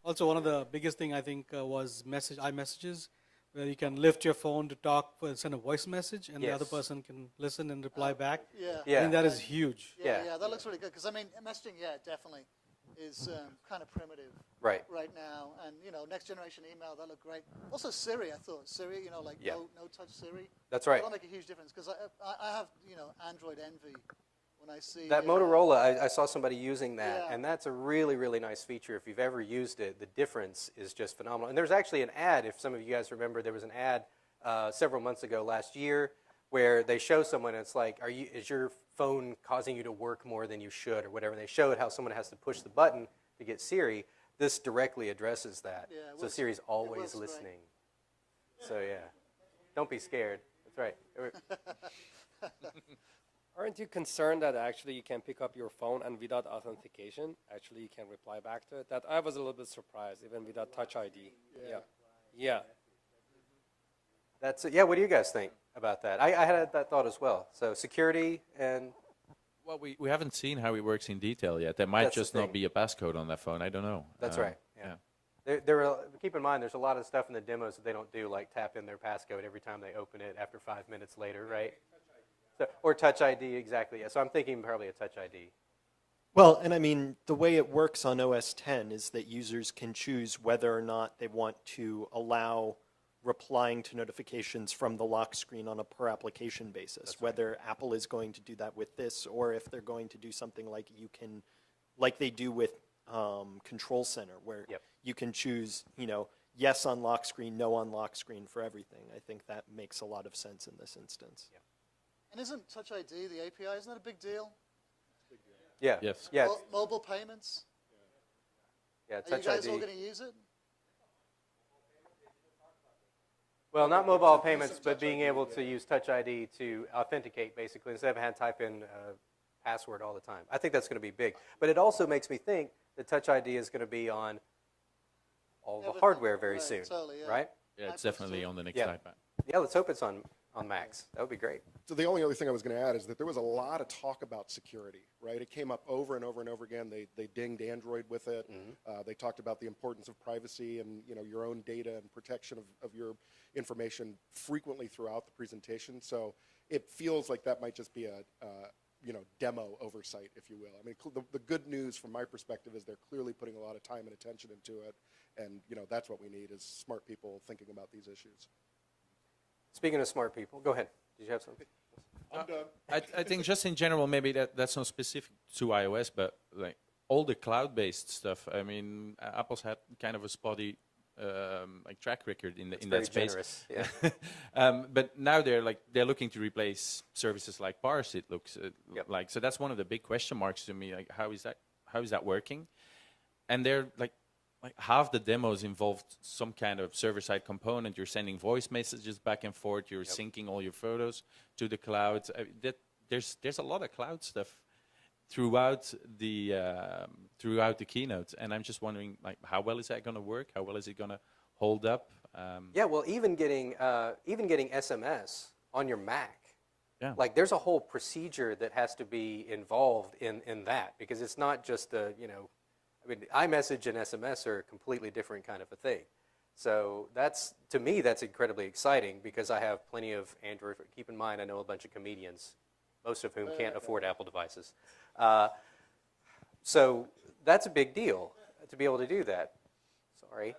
also one of the biggest thing I think was iMessages, where you can lift your phone to talk, send a voice message, and the other Yes. person can listen and reply back. Yeah. Yeah. I think that is huge. Yeah. That looks really good. Because, I mean, messaging, definitely is kind of primitive Right. now. And, next generation email, that looked great. Also Siri, I thought. Siri, like no touch Siri. That's right. That'll make a huge difference. Because I have, Android envy when I see That Motorola, I saw somebody using that, Yeah. and that's a really, really nice feature. If you've ever used it, the difference is just phenomenal. And there's actually an ad, if some of you guys remember, there was an ad several months ago last year where they show someone, and it's like, is your phone causing you to work more than you should or whatever? And they showed how someone has to push the button to get Siri. This directly addresses that. Yeah, it So works- Siri's always works great. listening. So yeah, don't be scared. That's right. Aren't you concerned that actually you can pick up your phone and without authentication, actually you can reply back to it? That I was a little bit surprised, even without Touch ID. Yeah. That's it. Yeah, what do you guys think about that? I had that thought as well. So security and Well, we haven't seen how it works in detail yet. There might That's the just not thing. be a passcode on that phone. I don't know. That's right. Yeah. Keep in mind, there's a lot of stuff in the demos that they don't do, like tap in their passcode every time they open it after 5 minutes later, right? So, or Touch ID, exactly. Yeah. So I'm thinking probably a Touch ID. Well, and I mean, the way it works on OS 10 is that users can choose whether or not they want to allow replying to notifications from the lock screen on a per application basis, whether Apple is going to do that with this, or if they're going to do something like like they do with Control Center, where you can choose, yes on lock screen, no on lock screen for everything. I think that makes a lot of sense in this instance. And isn't Touch ID, the API, isn't that a big deal? Yeah. Yes. Yeah. Mobile payments? Yeah. Are you Touch guys all ID. going to use it? Well, not mobile payments, but being able to use Touch ID to authenticate, basically, instead of having to type in password all the time. I think that's going to be big. But it also makes me think that Touch ID is going to be on all the Everything. hardware very Right, soon, totally, yeah. right? Yeah, it's iPods definitely too. on the next Yeah. iPad. Yeah, let's hope it's on Macs. That would be great. So the only other thing I was going to add is that there was a lot of talk about security, right? It came up over and over and over again. They dinged Android with it. They talked about the importance of privacy and your own data and protection of your information frequently throughout the presentation. So it feels like that might just be a demo oversight, if you will. I mean, the good news from my perspective is they're clearly putting a lot of time and attention into it, and that's what we need is smart people thinking about these issues. Speaking of smart people, go ahead. Did you have something? I'm done. I think just in general, maybe that's not specific to iOS, but like all the cloud-based stuff. I mean, Apple's had kind of a spotty track record in Very that space. generous. Yeah. But now they're looking to replace services like Parse. It looks like so. That's one of the big question marks to me. Like, how is that working? And they're like half the demos involved some kind of server-side component. You're sending voice messages back and forth. You're syncing all your photos to the cloud. There's a lot of cloud stuff throughout the keynote, and I'm just wondering, like, how well is that going to work? How well is it going to hold up? Yeah. Well, even getting SMS on your Mac. Yeah. Like, there's a whole procedure that has to be involved in that, because it's not just I mean, iMessage and SMS are a completely different kind of a thing. So to me, that's incredibly exciting because I have plenty of Android. Keep in mind, I know a bunch of comedians, most of whom can't afford Apple devices. So that's a big deal to be able to do that. Sorry.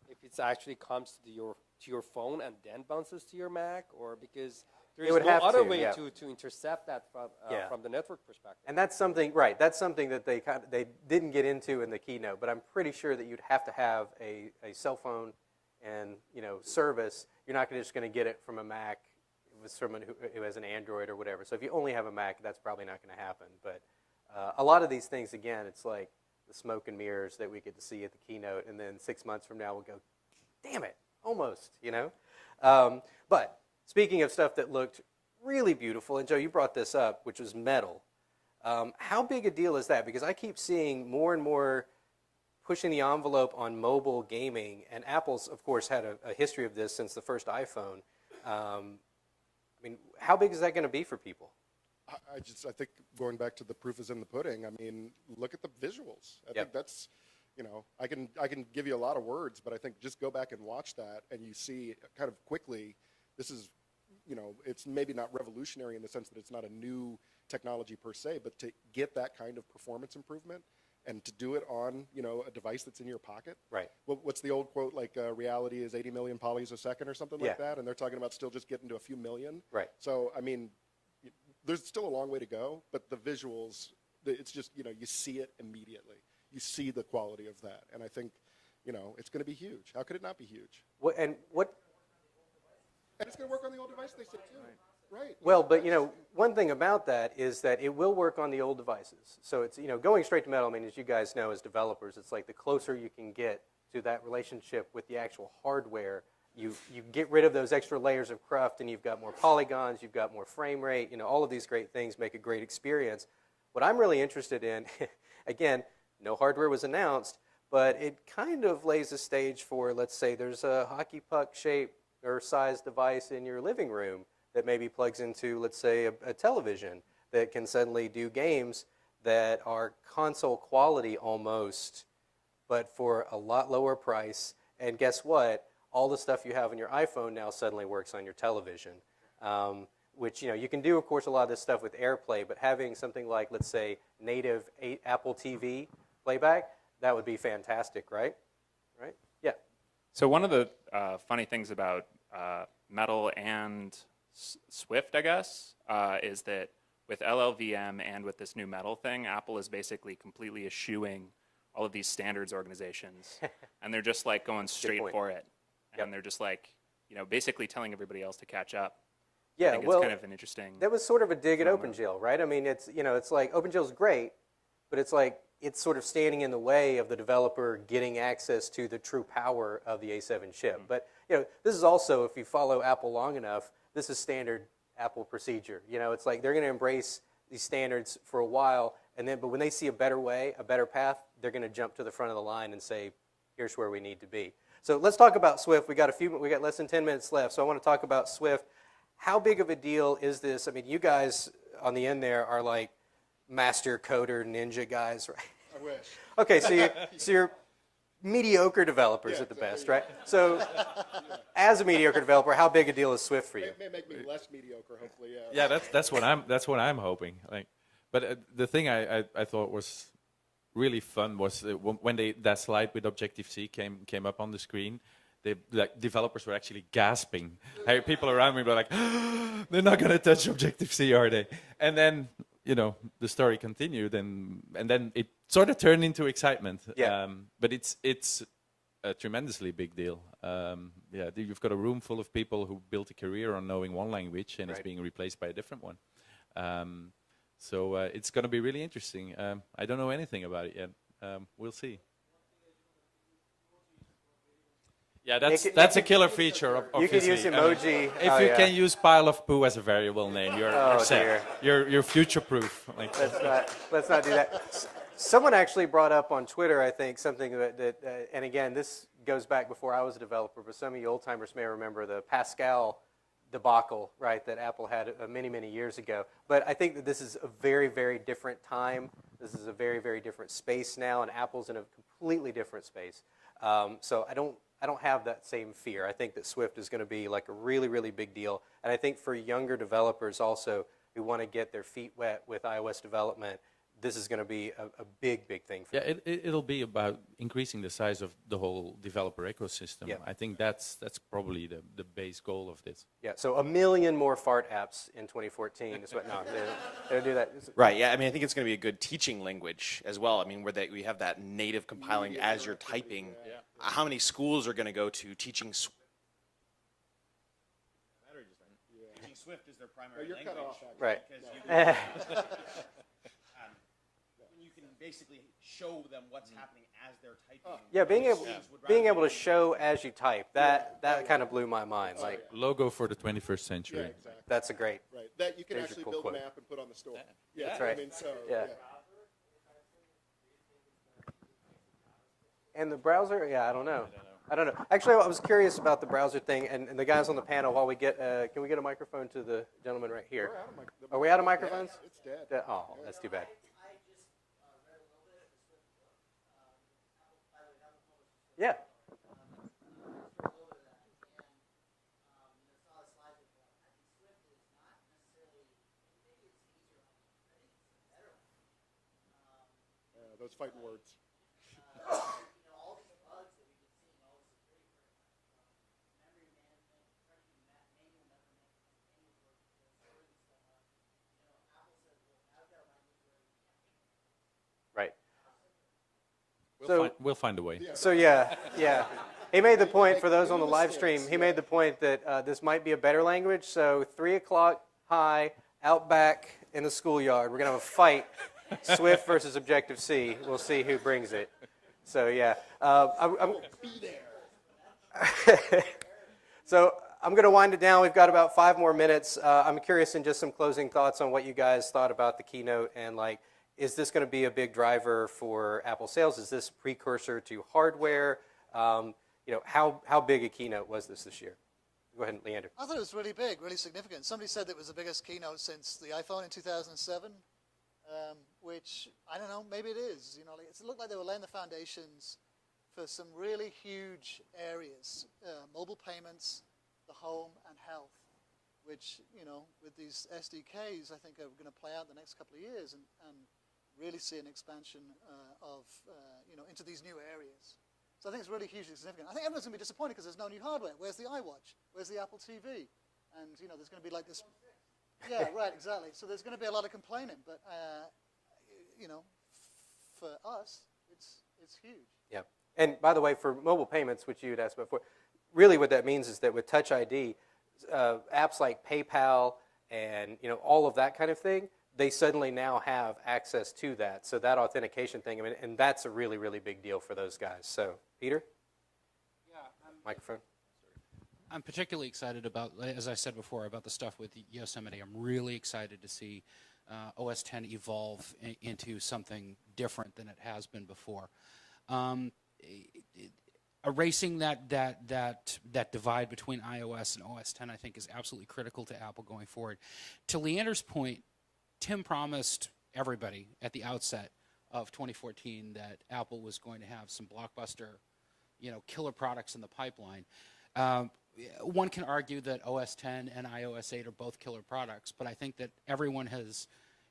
If it actually comes to your phone and then bounces to your Mac, or because there It is would no have other to, way yeah. to intercept that from the network perspective. And that's something, right, that's something that they didn't get into in the keynote, but I'm pretty sure that you'd have to have a cell phone and, service. You're not just going to get it from a Mac with someone who has an Android or whatever. So if you only have a Mac, that's probably not going to happen. But a lot of these things, again, it's like the smoke and mirrors that we get to see at the keynote, and then 6 months from now we'll go, damn it, almost, But speaking of stuff that looked really beautiful, and Joe, you brought this up, which was metal. How big a deal is that? Because I keep seeing more and more pushing the envelope on mobile gaming, and Apple's, of course, had a history of this since the first iPhone. I mean, how big is that going to be for people? I think going back to the proof is in the pudding. I mean, look at the visuals. I think that's, you know, I can give you a lot of words, but I think just go back and watch that, and you see kind of quickly, this is, you know, it's maybe not revolutionary in the sense that it's not a new technology per se, but to get that kind of performance improvement and to do it on, you know, a device that's in your pocket. Right. What's the old quote, like reality is 80 million polys a second or something like that, and they're talking about still just getting to a few million. Right. So, I mean, there's still a long way to go, but the visuals, it's just, you know, you see it immediately. You see the quality of that, and I think, you know, it's going to be huge. How could it not be huge? And it's going to work on the old device, they said, too. Right. Well, but, you know, one thing about that is that it will work on the old devices. So it's, you know, going straight to metal, I mean, as you guys know as developers, it's like the closer you can get to that relationship with the actual hardware, you get rid of those extra layers of cruft, and you've got more polygons, you've got more frame rate, you know, all of these great things make a great experience. What I'm really interested in, again, no hardware was announced, but it kind of lays a stage for, let's say there's a hockey puck shape or size device in your living room that maybe plugs into, let's say, a television that can suddenly do games that are console quality almost, but for a lot lower price. And guess what? All the stuff you have on your iPhone now suddenly works on your television, which, you know, you can do, of course, a lot of this stuff with AirPlay, but having something like, let's say, native Apple TV playback, that would be fantastic, right? Right? Yeah. So one of the funny things about Metal and Swift, I guess, is that with LLVM and with this new Metal thing, Apple is basically completely eschewing all of these standards organizations, and they're just like going straight for it, and they're just like, you know, basically telling everybody else to catch up. Yeah, I think it's kind of an interesting. That was sort of a dig at OpenGL, right? I mean, it's, you know, it's like OpenGL is great, but it's like it's sort of standing in the way of the developer getting access to the true power of the A7 chip. But, you know, this is also, if you follow Apple long enough, this is standard Apple procedure. You know, it's like they're going to embrace these standards for a while, and then, but when they see a better way, a better path, they're going to jump to the front of the line and say, here's where we need to be. So let's talk about Swift. We got less than 10 minutes left, so I want to talk about Swift. How big of a deal is this? I mean, you guys on the end there are like master coder ninja guys, right? I wish. Okay, so you're mediocre developers at the best, right? So as a mediocre developer, how big a deal is Swift for you? It may make me less mediocre, hopefully. Yeah, that's what I'm hoping. Like, but the thing I thought was really fun was when that slide with Objective-C came up on the screen. Developers were actually gasping. People around me were like, oh, "They're not going to touch Objective-C, are they?" And then, you know, the story continued, and then it sort of turned into excitement. Yeah. But it's a tremendously big deal. Yeah, you've got a room full of people who built a career on knowing one language, and it's being replaced by a different one. So it's going to be really interesting. I don't know anything about it yet. We'll see. Yeah, that's a killer feature of you can use emoji. If you can use pile of poo as a variable name, you're set. You're future-proof. Like, let's not do that. Someone actually brought up on Twitter, I think, something that and again, this goes back before I was a developer, but some of you old-timers may remember the Pascal debacle, right, that Apple had many, many years ago. But I think that this is a very, very different time. This is a very, very different space now, and Apple's in a completely different space. So I don't have that same fear. I think that Swift is going to be like a really, really big deal. And I think for younger developers also who want to get their feet wet with iOS development, this is going to be a big, big thing for them. It'll be about increasing the size of the whole developer ecosystem. Yeah. I think that's probably the base goal of this. Yeah, so 1 million more fart apps in 2014 is what, no, they don't do that. Right, yeah, I mean, I think it's going to be a good teaching language as well. I mean, where we have that native compiling as you're typing. Yeah. How many schools are going to go to teaching Swift? Teaching Swift is their primary language. Cut off, right. Because you can basically show them what's happening as they're typing. Yeah, being able to show as you type, that kind of blew my mind. Like logo for the 21st century. Yeah, exactly. That's a great. Right, that you can actually cool build quote. an app and put on the store. Yeah, that's right. I mean, so, yeah. And the browser, yeah, I don't know. Actually, I was curious about the browser thing, and the guys on the panel. While we get, can we get a microphone to the gentleman right here? Are we out of microphones? Yeah, it's dead. Oh, that's too bad. Yeah. Those fighting words. Right. We'll find a way. So yeah. He made the point, for those on the live stream, he made the point that this might be a better language. So 3 o'clock high, out back in the schoolyard, we're going to have a fight, Swift versus Objective-C. We'll see who brings it. So yeah. Be there. So I'm going to wind it down. We've got about 5 more minutes. I'm curious in just some closing thoughts on what you guys thought about the keynote, and like, is this going to be a big driver for Apple sales? Is this a precursor to hardware? How big a keynote was this year? Go ahead, Leander. I thought it was really big, really significant. Somebody said it was the biggest keynote since the iPhone in 2007, which, I don't know, maybe it is. It looked like they were laying the foundations for some really huge areas, mobile payments, the home, and health, which, with these SDKs, I think are going to play out the next couple of years and really see an expansion into these new areas. So I think it's really hugely significant. I think everyone's going to be disappointed because there's no new hardware. Where's the iWatch? Where's the Apple TV? And, there's going to be like this. Yeah, right, exactly. So there's going to be a lot of complaining. But, for us, it's huge. Yeah. And by the way, for mobile payments, which you had asked before, really what that means is that with Touch ID, apps like PayPal and, all of that kind of thing, they suddenly now have access to that. So that authentication thing, and that's a really, really big deal for those guys. So, Peter? Yeah. Microphone. I'm particularly excited about, as I said before, about the stuff with Yosemite. I'm really excited to see OS X evolve into something different than it has been before. Erasing that divide between iOS and OS X, I think, is absolutely critical to Apple going forward. To Leander's point, Tim promised everybody at the outset of 2014 that Apple was going to have some blockbuster, killer products in the pipeline. One can argue that OS X and iOS 8 are both killer products, but I think that everyone has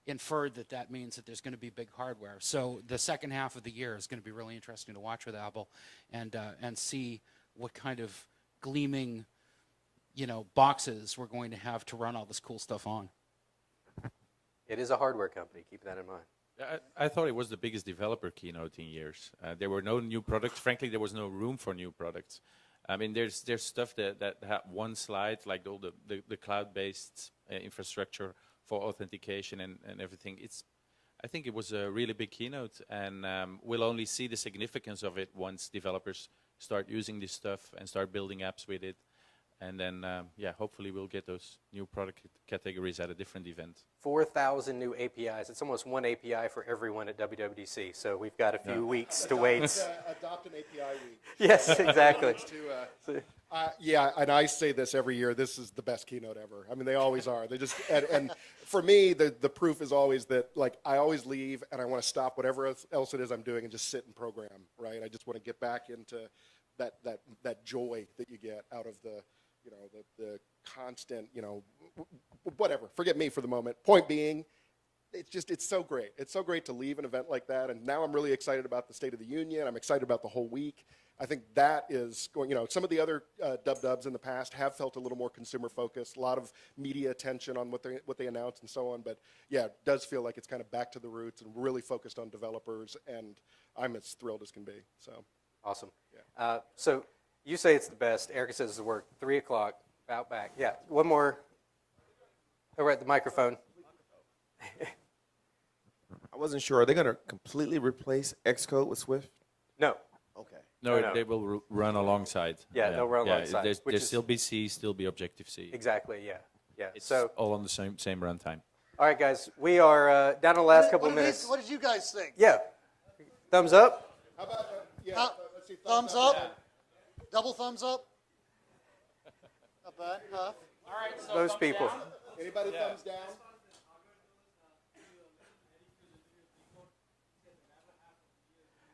inferred that that means that there's going to be big hardware. So the second half of the year is going to be really interesting to watch with Apple and see what kind of gleaming, boxes we're going to have to run all this cool stuff on. It is a hardware company. Keep that in mind. I thought it was the biggest developer keynote in years. There were no new products. Frankly, there was no room for new products. I mean, there's stuff that had one slide, like all the cloud-based infrastructure for authentication and everything. I think it was a really big keynote, and we'll only see the significance of it once developers start using this stuff and start building apps with it. And then, hopefully we'll get those new product categories at a different event. 4,000 new APIs. It's almost one API for everyone at WWDC. So we've got a few weeks to wait. Adopt an API week. Yes, exactly. And I say this every year. This is the best keynote ever. I mean, they always are. They just and for me, the proof is always that, like, I always leave and I want to stop whatever else it is I'm doing and just sit and program. Right? I just want to get back into that joy that you get out of the constant, whatever. Forget me for the moment. Point being, it's so great. It's so great to leave an event like that. And now I'm really excited about the State of the Union. I'm excited about the whole week. I think that is going, some of the other dubs in the past have felt a little more consumer focused, a lot of media attention on what they announced and so on. But yeah, it does feel like it's kind of back to the roots and really focused on developers. And I'm as thrilled as can be. So awesome. Yeah. So you say it's the best. Erica says it worked. 3 o'clock, out back. Yeah, one more. Over at the microphone. I wasn't sure. Are they going to completely replace Xcode with Swift? No. Okay. No, they will run alongside. Yeah, they'll run alongside. There's still be C, still be Objective-C. Exactly, yeah. It's all on the same runtime. All right, guys, we are down to the last couple of minutes. What did you guys think? Yeah. Thumbs up? how about see Thumbs up. Double thumbs up. Not bad. Half. All right, so Those thumbs people. down. Anybody thumbs down?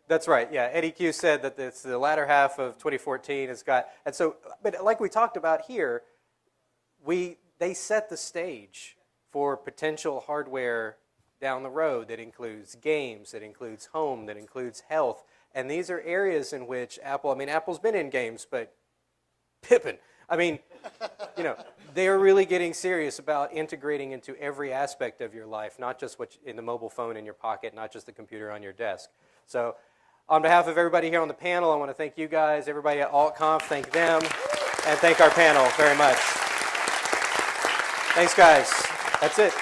That's right. Yeah, Eddie Q said that it's the latter half of 2014 has got, and so, but like we talked about here, they set the stage for potential hardware down the road that includes games, that includes home, that includes health, and these are areas in which Apple's been in games, but Pippin, they are really getting serious about integrating into every aspect of your life, not just what's in the mobile phone in your pocket, not just the computer on your desk. So, on behalf of everybody here on the panel, I want to thank you guys, everybody at AltConf, thank them, and thank our panel very much. Thanks, guys. That's it.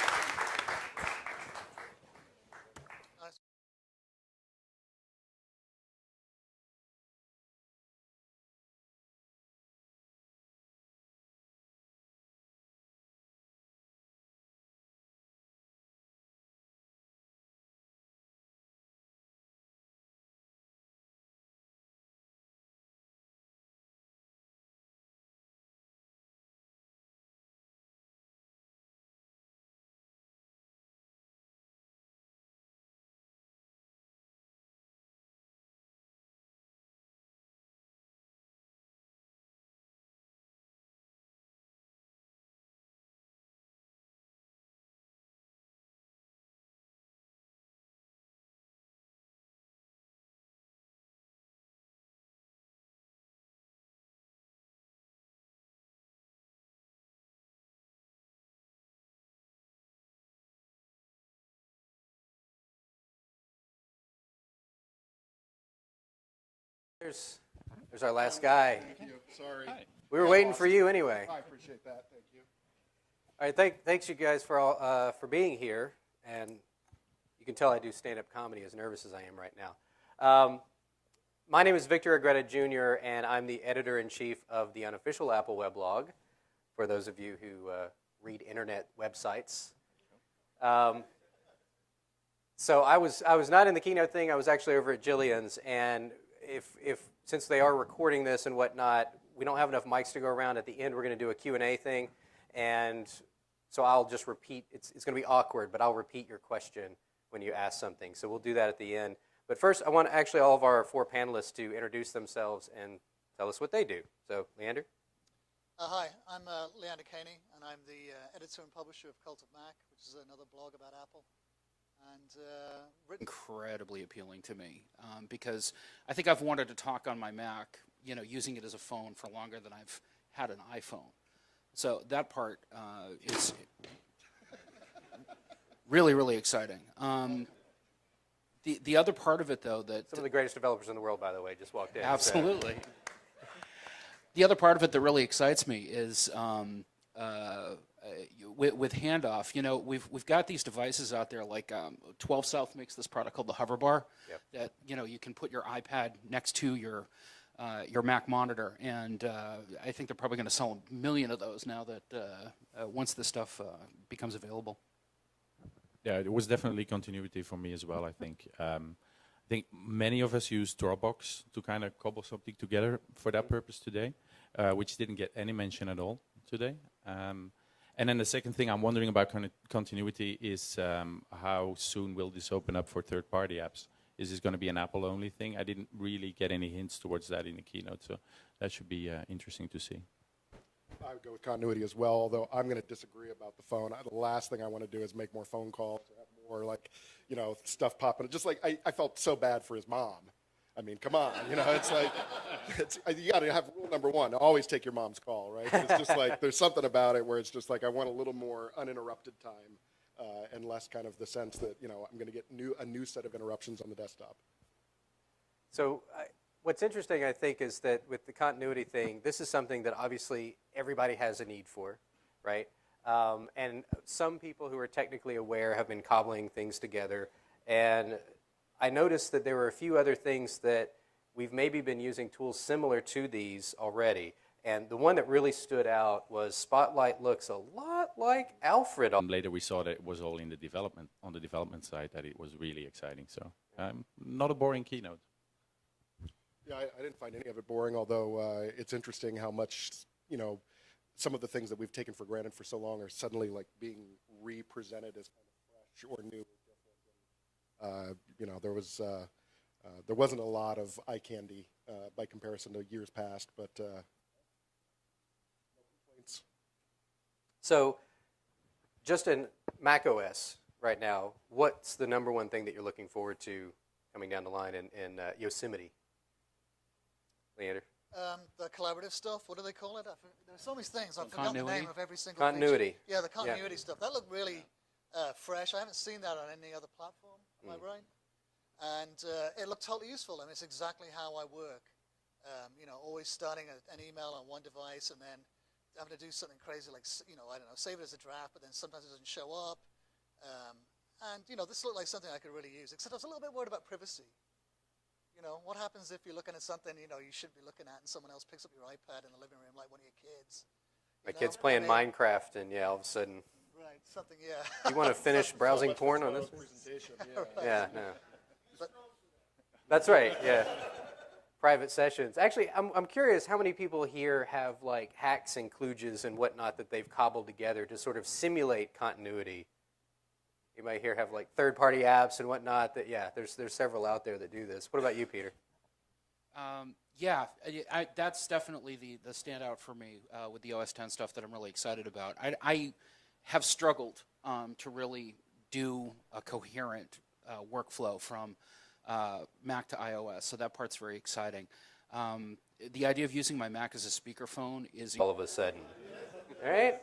There's our last guy. Thank you. Sorry. We were waiting for you anyway. I appreciate that. Thank you. All right, thanks you guys for being here, and you can tell I do stand-up comedy as nervous as I am right now. My name is Victor Agreda Jr., and I'm the editor-in-chief of the unofficial Apple weblog, for those of you who read internet websites. So I was not in the Keynote thing. I was actually over at Jillian's, and if since they are recording this and whatnot, we don't have enough mics to go around. At the end, we're going to do a Q&A thing, and so I'll just repeat. It's going to be awkward, but I'll repeat your question when you ask something. So we'll do that at the end. But first, I want actually all of our four panelists to introduce themselves and tell us what they do. So, Leander? Hi, I'm Leander Kahney, and I'm the editor and publisher of Cult of Mac, which is another blog about Apple. And incredibly appealing to me because I think I've wanted to talk on my Mac, using it as a phone for longer than I've had an iPhone. So that part is really, really exciting. The other part of it, though, that some of the greatest developers in the world, by the way, just walked in. Absolutely. So. The other part of it that really excites me is with handoff. We've got these devices out there, like 12 South makes this product called the Hoverbar. Yep. That you can put your iPad next to your Mac monitor, and I think they're probably going to sell 1 million of those now that once this stuff becomes available. Yeah, it was definitely continuity for me as well, I think. I think many of us use Dropbox to kind of cobble something together for that purpose today, which didn't get any mention at all today. And then the second thing I'm wondering about continuity is how soon will this open up for third-party apps? Is this going to be an Apple-only thing? I didn't really get any hints towards that in the keynote, so that should be interesting to see. I would go with continuity as well, although I'm going to disagree about the phone. The last thing I want to do is make more phone calls or have more, stuff popping. Just like I felt so bad for his mom. I mean, come on, it's like, you got to have rule number one, always take your mom's call, right? It's just like, there's something about it where it's just like, I want a little more uninterrupted time and less kind of the sense that, I'm going to get a new set of interruptions on the desktop. So what's interesting, I think, is that with the continuity thing, this is something that obviously everybody has a need for, right? And some people who are technically aware have been cobbling things together, and I noticed that there were a few other things that we've maybe been using tools similar to these already. And the one that really stood out was Spotlight looks a lot like Alfred. Later we saw that it was all in the development, on the development side, that it was really exciting. So not a boring keynote. Yeah, I didn't find any of it boring, although it's interesting how much, some of the things that we've taken for granted for so long are suddenly like being re-presented as kind of fresh or new or different. There wasn't a lot of eye candy by comparison to years past, but no complaints. So, just in Mac OS right now, what's the number one thing that you're looking forward to coming down the line in Yosemite? Leander? The collaborative stuff, what do they call it? There's so many things. I've forgotten the Continuity? name of every single Continuity. feature. Yeah, the continuity stuff. That looked really fresh. I haven't seen that on any other platform, am I right? And it looked totally useful. I mean, it's exactly how I work. Always starting an email on one device and then having to do something crazy like, I don't know, save it as a draft, but then sometimes it doesn't show up. This looked like something I could really use, except I was a little bit worried about privacy. What happens if you're looking at something, you should be looking at and someone else picks up your iPad in the living room like one of your kids? My kid's playing Minecraft and all of a sudden. Right, something, yeah. You want to finish browsing porn on this? Presentation, Right. Yeah, no. That's right, yeah. Private sessions. Actually, I'm curious how many people here have like hacks and kludges and whatnot that they've cobbled together to sort of simulate continuity. You might here have like third-party apps and whatnot that, there's several out there that do this. What about you, Peter? That's definitely the standout for me with the OS 10 stuff that I'm really excited about. I have struggled to really do a coherent workflow from Mac to iOS, so that part's very exciting. The idea of using my Mac as a speakerphone is all of a sudden. All right.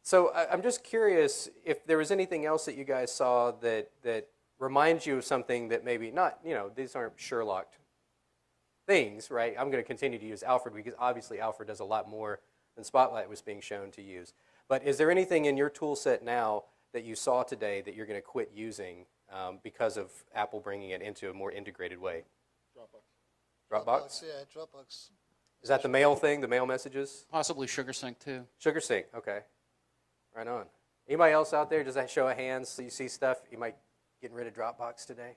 So I'm just curious if there was anything else that you guys saw that reminds you of something that maybe not, these aren't Sherlock things, right? I'm going to continue to use Alfred because obviously Alfred does a lot more than Spotlight was being shown to use. But is there anything in your tool set now that you saw today that you're going to quit using because of Apple bringing it into a more integrated way? Dropbox? Yeah, Dropbox. Is that the mail thing, the mail messages? possibly SugarSync too. SugarSync, okay. Right on. Anybody else out there, does that show of hands so you see stuff? You might getting rid of Dropbox today?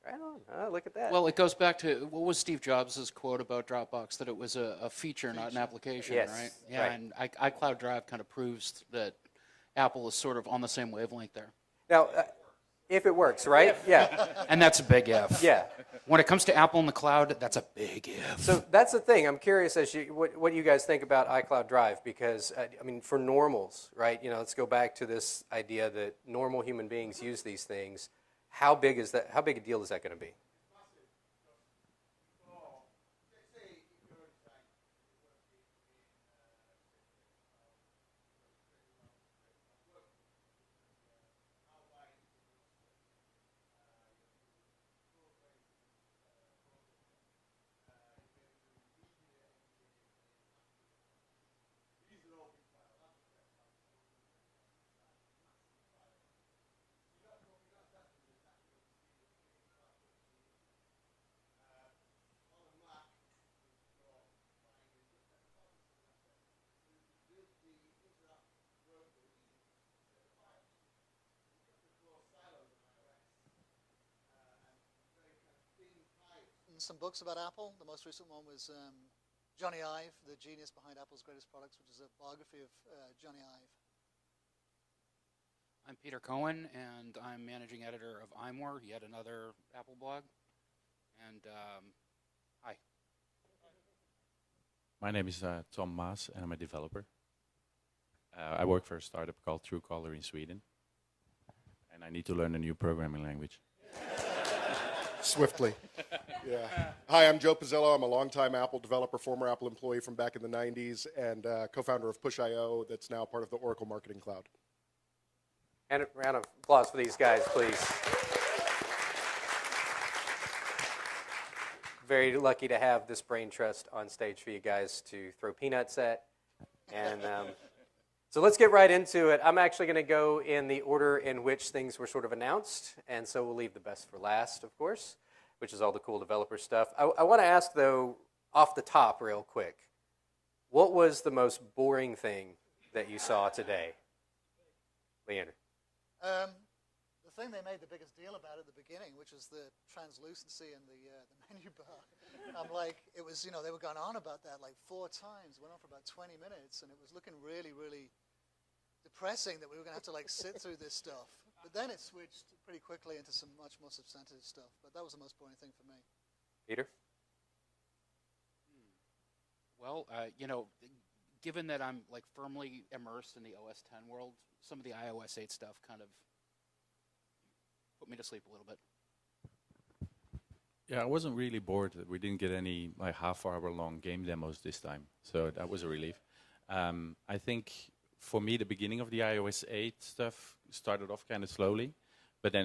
Right on. Oh, look at that. Well, it goes back to, what was Steve Jobs' quote about Dropbox, that it was a feature, not an application, Yes, right? Yeah, right. and iCloud Drive kind of proves that Apple is sort of on the same wavelength there. Now, if it works, right? Yeah. And that's a big if. Yeah. When it comes to Apple in the cloud, that's a big if. So that's the thing. I'm curious what you guys think about iCloud Drive because, for normals, right? Let's go back to this idea that normal human beings use these things. How big is that? How big a deal is that going to be? Some books about Apple. The most recent one was Johnny Ive, the genius behind Apple's greatest products, which is a biography of Johnny Ive. I'm Peter Cohen, and I'm managing editor of iMore, yet another Apple blog. And hi. My name is Tom Maes, and I'm a developer. I work for a startup called Truecaller in Sweden, and I need to learn a new programming language. Swiftly. Yeah. Hi, I'm Joe Pezzillo. I'm a longtime Apple developer, former Apple employee from back in the 90s, and co-founder of Push.io that's now part of the Oracle Marketing Cloud. And a round of applause for these guys, please. Very lucky to have this brain trust on stage for you guys to throw peanuts at. And so let's get right into it. I'm actually going to go in the order in which things were sort of announced, and so we'll leave the best for last, of course, which is all the cool developer stuff. I want to ask, though, off the top real quick, what was the most boring thing that you saw today? Leander. The the thing they made the biggest deal about at the beginning, which was the translucency and the menu bar. I'm like, it was, they were going on about that like 4 times, went on for about 20 minutes, and it was looking really, really depressing that we were going to have to like sit through this stuff. But then it switched pretty quickly into some much more substantive stuff. But that was the most boring thing for me. Peter? Well, given that I'm like firmly immersed in the OS 10 world, some of the iOS 8 stuff kind of put me to sleep a little bit. Yeah, I wasn't really bored that we didn't get any like half-hour-long game demos this time, so that was a relief. I think for me, the beginning of the iOS 8 stuff started off kind of slowly, but then